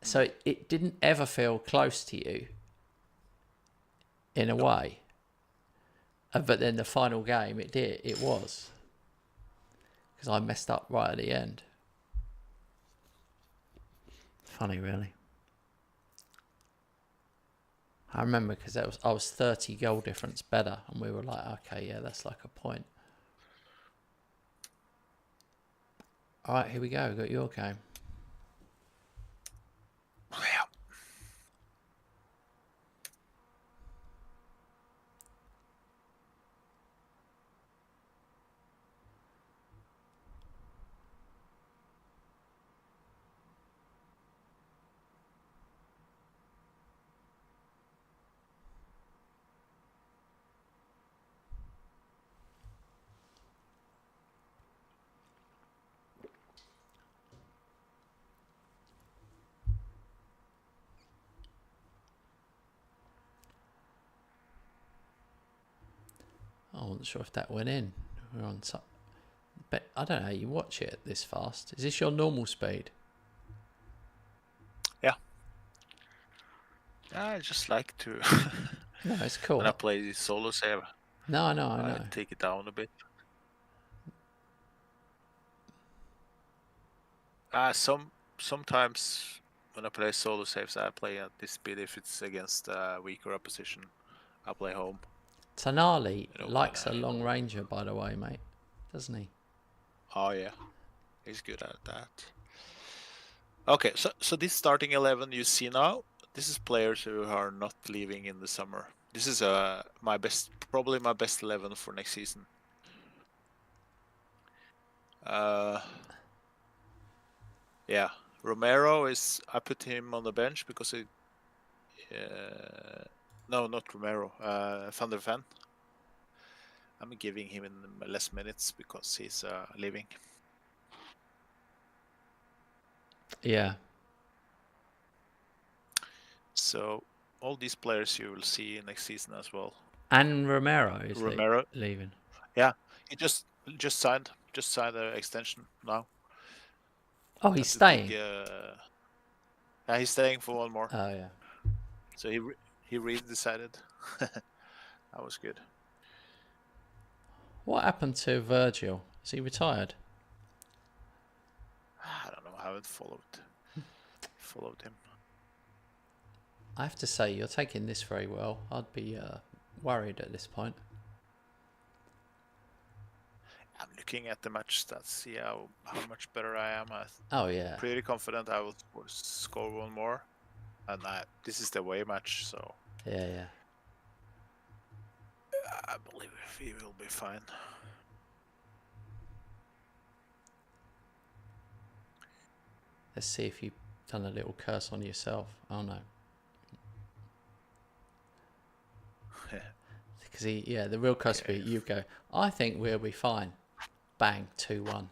so it didn't ever feel close to you in a way. But then the final game, it did. It was because I messed up right at the end. Funny, really. I remember because I was 30 goal difference better, and we were like, okay, yeah, that's like a point. All right, here we go. We got your game. Yeah. I wasn't sure if that went in. We're on. But I don't know how you watch it this fast. Is this your normal speed? Yeah. I just like to No, it's cool. when I play the solo save, No, I know. I take it down a bit. Sometimes when I play solo saves, I play at this speed. If it's against a weaker opposition, I play home. Tanali You know, likes a long ranger, by the way, mate. Doesn't he? Oh yeah, he's good at that. Okay, so this starting 11 you see now, this is players who are not leaving in the summer. This is probably my best 11 for next season. Yeah, Romero I put him on the bench because no, not Romero, Van der Ven. I'm giving him less minutes because he's leaving. Yeah. So all these players you will see next season as well. And Romero is leaving. Yeah, he just signed an extension now. Oh, he's staying. Yeah, he's staying for one more. Oh yeah. So he really decided. That was good. What happened to Virgil? Is he retired? I don't know. I haven't followed him. I have to say, you're taking this very well. I'd be worried at this point. I'm looking at the match stats, see how much better I am. Oh yeah. Pretty confident I will score one more, and this is the away match, so Yeah. I believe he will be fine. Let's see if you've done a little curse on yourself. Oh no. Because the real curse would be you go, I think we'll be fine. Bang, 2-1.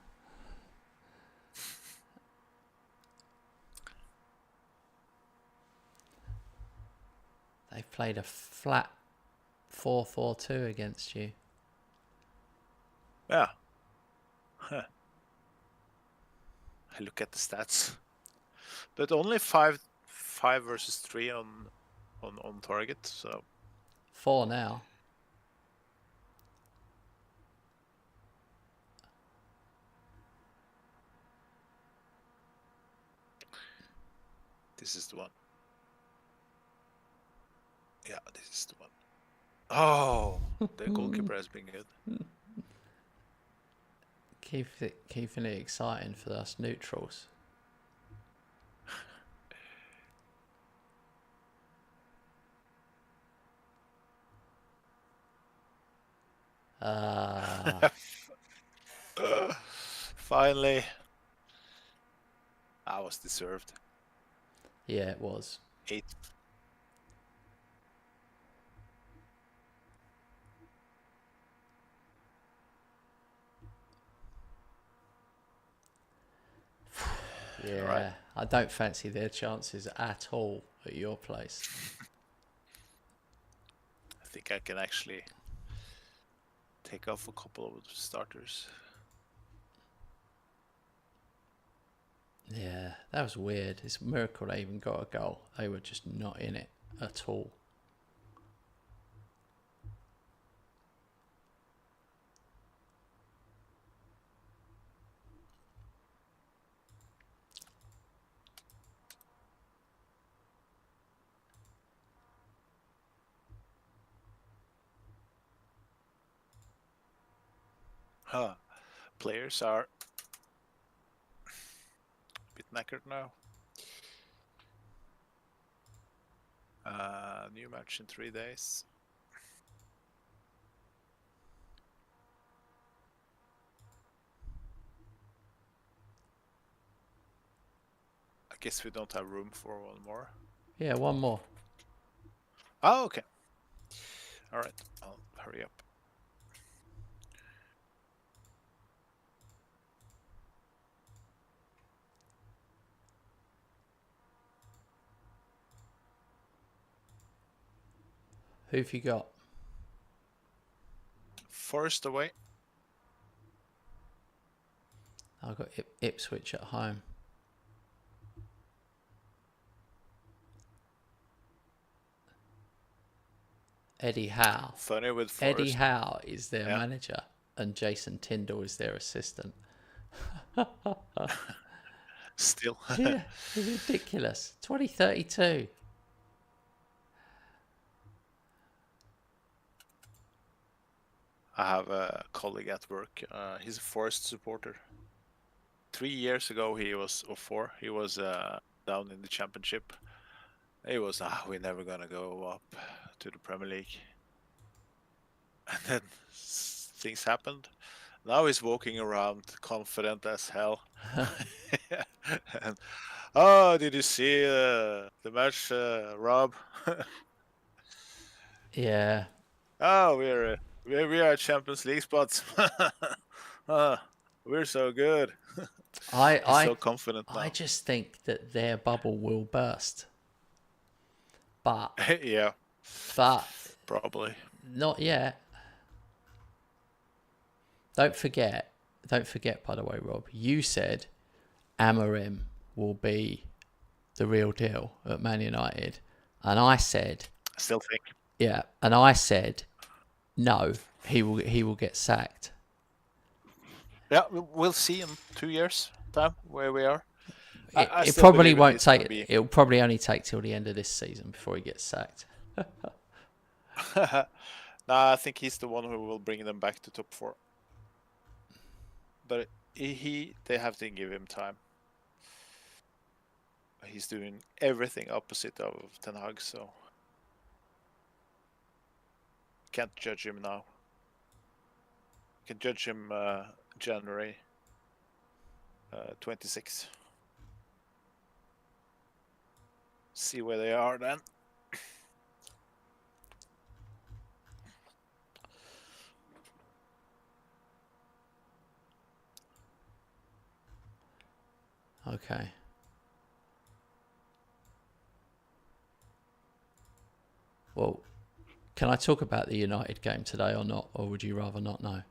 They played a flat 4-4-2 against you. Yeah. Huh. I look at the stats, but only 5 versus 3 on target. So 4 now. this is the one. Yeah, this is the one. Oh, the goalkeeper has been good. Keeping it exciting for us neutrals. Finally, that was deserved. Yeah, it was. Yeah, right? I don't fancy their chances at all at your place. I think I can actually take off a couple of starters. Yeah, that was weird. It's a miracle they even got a goal. They were just not in it at all. Huh. Players are a bit knackered now. New match in 3 days. I guess we don't have room for one more. Yeah, one more. Oh, okay. All right, I'll hurry up. Who've you got? Forest away. I've got Ipswich at home. Eddie Howe. Funny with Forest. Eddie Howe is their Yeah. manager and Jason Tyndall is their assistant. Still. Yeah, it's ridiculous. 2032. I have a colleague at work. He's a Forest supporter. 3 years ago, he was, or 4, he was down in the championship. He was, we're never gonna go up to the Premier League. And then things happened. Now he's walking around confident as hell. And, oh, did you see the match, Rob? Yeah. Oh, we are Champions League spots. We're so good. He's so confident now. I just think that their bubble will burst. But Yeah, but probably. not yet. Don't forget, by the way, Rob, you said Amorim will be the real deal at Man United. And I said, I still think. yeah, and I said, no, he will get sacked. Yeah, we'll see in 2 years' time where we are. It probably won't take. It'll probably only take till the end of this season before he gets sacked. Nah, I think he's the one who will bring them back to top 4. But they have to give him time. He's doing everything opposite of Ten Hag, so can't judge him now. Can judge him January 26. See where they are then. Okay. Well, can I talk about the United game today or not, or would you rather not know?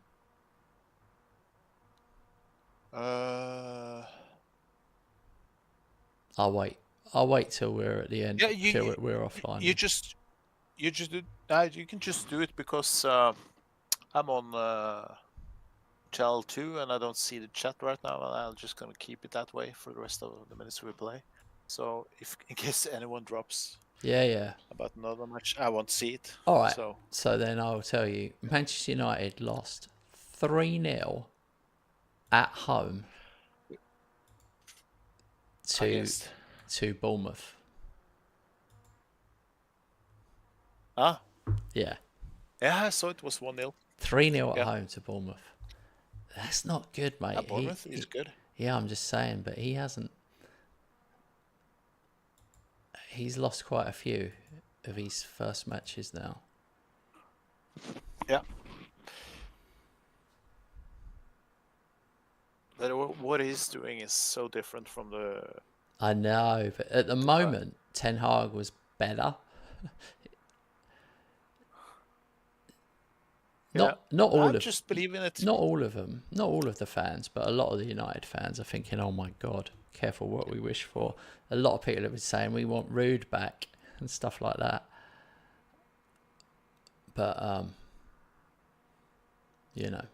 I'll wait. I'll wait till we're at the end. Yeah, till we're offline. You can just do it because I'm on channel 2 and I don't see the chat right now, and I'm just gonna keep it that way for the rest of the minutes we play. So if in case anyone drops, yeah, about another match, I won't see it. All right. So then I'll tell you, Manchester United lost 3-0 at home to Bournemouth. Yeah. Yeah, so it was 1-0. 3-0 at home to Bournemouth. That's not good, mate. Bournemouth is good. Yeah, I'm just saying, but he hasn't. He's lost quite a few of his first matches now. Yeah. But what he's doing is so different from the I know, but at the moment, Ten Hag was better. Yeah, Not all I'm of just believing it. not all of them, not all of the fans, but a lot of the United fans are thinking, "Oh my God, careful what we wish for." A lot of people have been saying we want Rude back and stuff like that. But you know,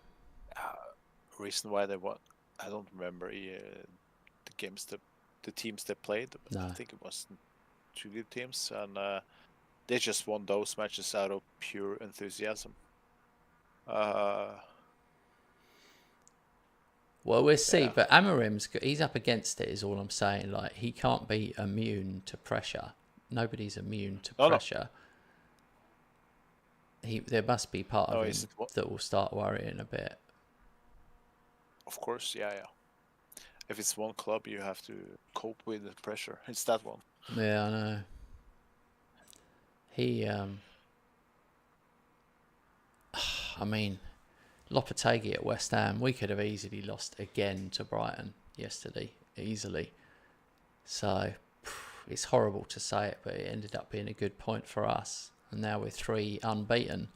Reason why they won, I don't remember the games the teams they played, but no. I think it was two good teams, and they just won those matches out of pure enthusiasm. Well, we'll see. Yeah. But he's up against it. Is all I'm saying. Like he can't be immune to pressure. Nobody's immune to No, pressure. There must be part of him that will start worrying a bit. Of course, yeah. If it's one club, you have to cope with the pressure. It's that one. Yeah, I know. I mean, Lopetegui at West Ham, we could have easily lost again to Brighton yesterday, easily. So it's horrible to say it, but it ended up being a good point for us. And now we're 3 unbeaten.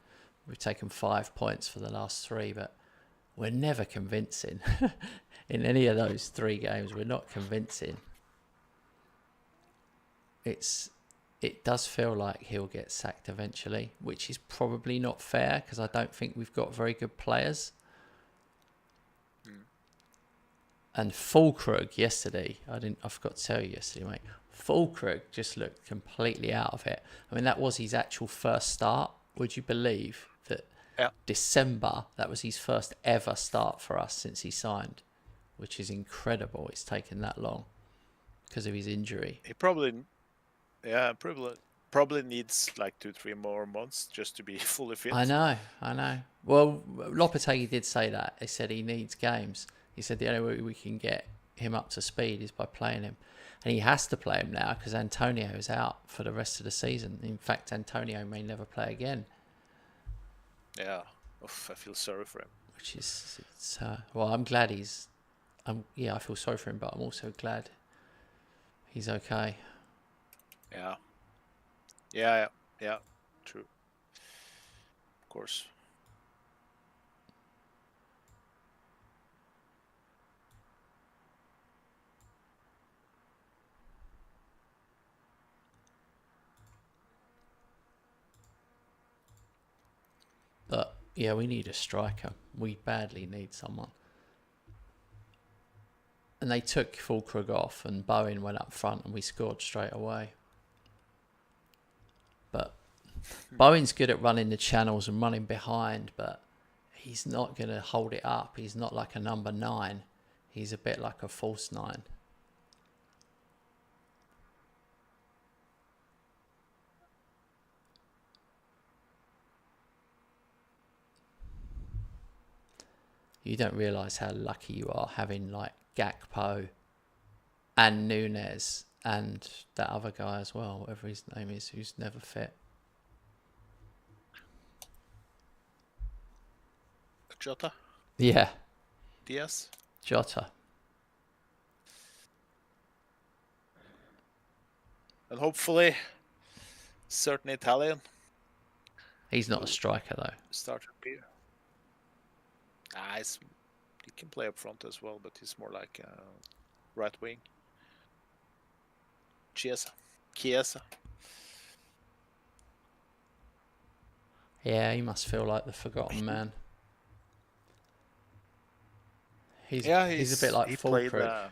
We've taken 5 points for the last 3, but we're never convincing. In any of those 3 games, we're not convincing. It does feel like he'll get sacked eventually, which is probably not fair because I don't think we've got very good players. And Fulkrug yesterday, I forgot to tell you yesterday, mate. Fulkrug just looked completely out of it. I mean, that was his actual first start. Would you believe that? Yeah. December, that was his first ever start for us since he signed, which is incredible. It's taken that long because of his injury. He probably needs like 2-3 more months just to be fully fit. I know. Well, Lopetegui did say that. He said he needs games. He said the only way we can get him up to speed is by playing him. And he has to play him now because Antonio is out for the rest of the season. In fact, Antonio may never play again. Yeah. Oof, I feel sorry for him. Which is, well, I'm glad I feel sorry for him, but I'm also glad he's okay. Yeah. True. Of course. But yeah, we need a striker. We badly need someone. And they took Fulkrug off and Bowen went up front and we scored straight away. But Bowen's good at running the channels and running behind, but he's not going to hold it up. He's not like a number 9. He's a bit like a false 9. You don't realise how lucky you are having like Gakpo and Nunes and that other guy as well, whatever his name is, who's never fit. Jota? Yeah. Diaz? Jota. And hopefully, certain Italian. He's not a striker though. Start appear. He can play up front as well, but he's more like right wing. Chiesa. Yeah, he must feel like the forgotten man. He's a bit like Fulkrug.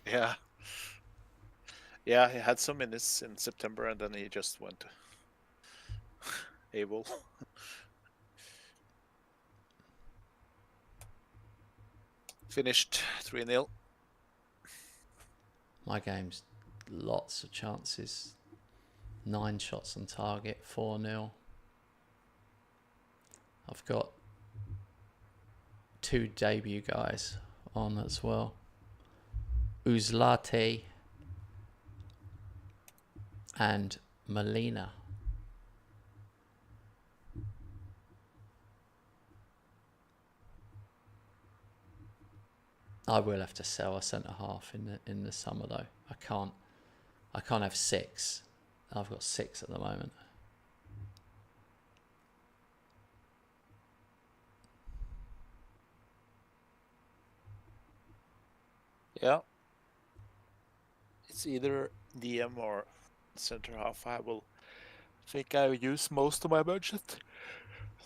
Yeah, he had some minutes in September, and then he just went able. Finished 3-0. My game's lots of chances. 9 shots on target, 4-0. I've got 2 debut guys on as well. Uzlate and Molina. I will have to sell a centre half in the summer though. I can't have 6. I've got 6 at the moment. Yeah. It's either DM or center half. I think I use most of my budget.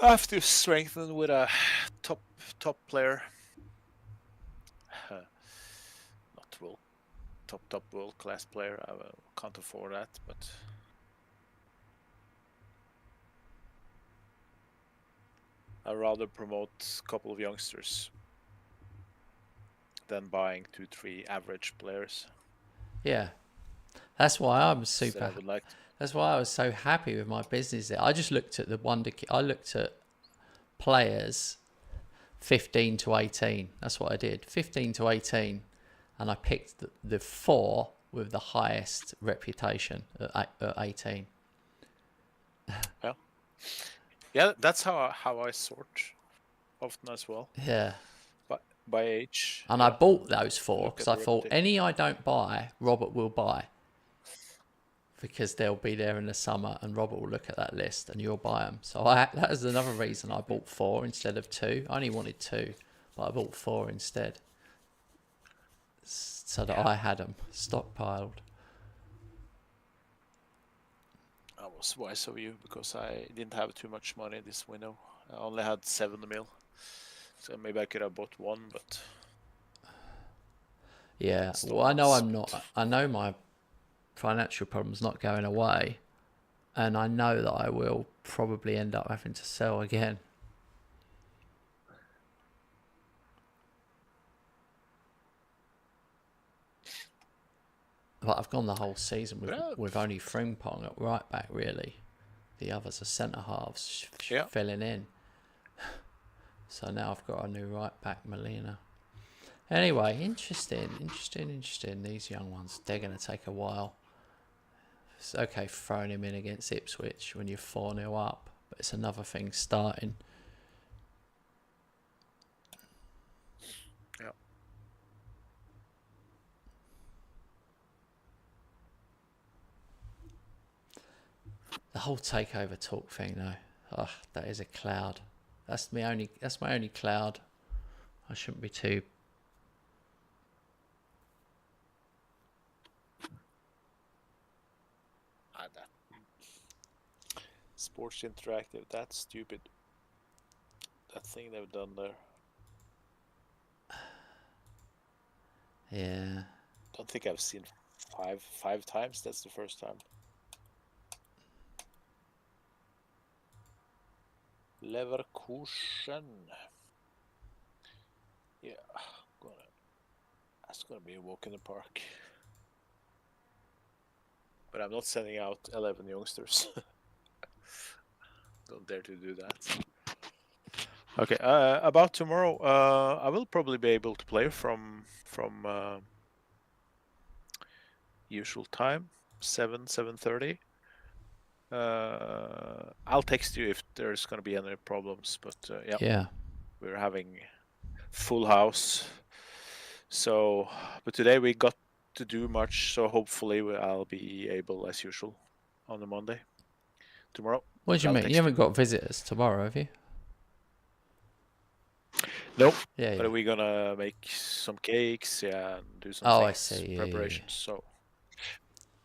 I have to strengthen with a top player. Not top world class player. I can't afford that, but I'd rather promote a couple of youngsters than buying 2-3 average players. Yeah, that's why I'm So super. I would like to. That's why I was so happy with my business there. I just looked at the I looked at players 15 to 18. That's what I did. 15 to 18, and I picked the 4 with the highest reputation at 18. Yeah, that's how I sort often as well. Yeah. By age. And yeah. I bought those 4 Look because at I the thought reputation. any I don't buy, Robert will buy. Because they'll be there in the summer and Robert will look at that list and you'll buy them. So that was another reason I bought 4 instead of 2. I only wanted 2, but I bought 4 instead. So that I had them stockpiled. I was wise of you because I didn't have too much money this window. I only had 7 mil. So maybe I could have bought 1, but... Yeah, well, I know I'm not. I know my financial problem's not going away. And I know that I will probably end up having to sell again. But I've gone the whole season with only Frimpong at right back, really. The others are centre halves filling in. So now I've got a new right back, Molina. Anyway, interesting. These young ones, they're going to take a while. It's okay throwing him in against Ipswich when you're 4-0 up, but it's another thing starting. Yeah. The whole takeover talk thing, though, that is a cloud. That's my only cloud. I shouldn't be too. Sports Interactive, that's stupid. That thing they've done there. Yeah. Don't think I've seen five times. That's the first time. Leverkusen. Yeah, that's gonna be a walk in the park. But I'm not sending out 11 youngsters. Don't dare to do that. Okay, about tomorrow, I will probably be able to play from usual time, 7:30. I'll text you if there's gonna be any problems, but Yeah. we're having full house. So, but today we got to do much, so hopefully I'll be able as usual on the Monday. Tomorrow. What do you mean? You haven't got visitors tomorrow, have you? Nope. Yeah. But we're gonna make some cakes, and do some I things, see. preparations. So.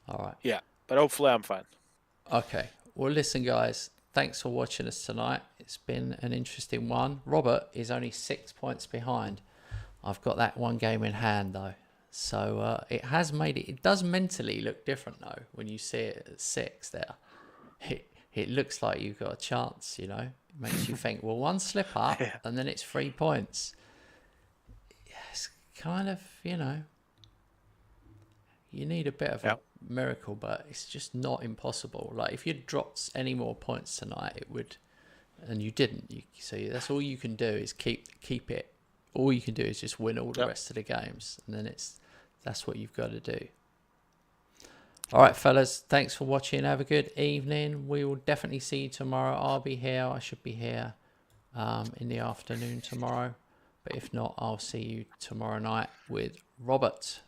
All right. Yeah, but hopefully I'm fine. Okay. Well, listen, guys. Thanks for watching us tonight. It's been an interesting one. Robert is only 6 points behind. I've got that one game in hand, though. So it has made it. It does mentally look different, though, when you see it at 6 there. It looks like you've got a chance, you know. It makes you think, well, one slip up and then it's 3 points. It's kind of, you know, you need a bit of a miracle, but it's just not impossible. Like, if you'd dropped any more points tonight, it would, and you didn't. So that's all you can do is keep it. All you can do is just win all the rest of the games, and then that's what you've got to do. All right, fellas, thanks for watching. Have a good evening. We will definitely see you tomorrow. I'll be here. I should be here in the afternoon tomorrow. But if not, I'll see you tomorrow night with Robert.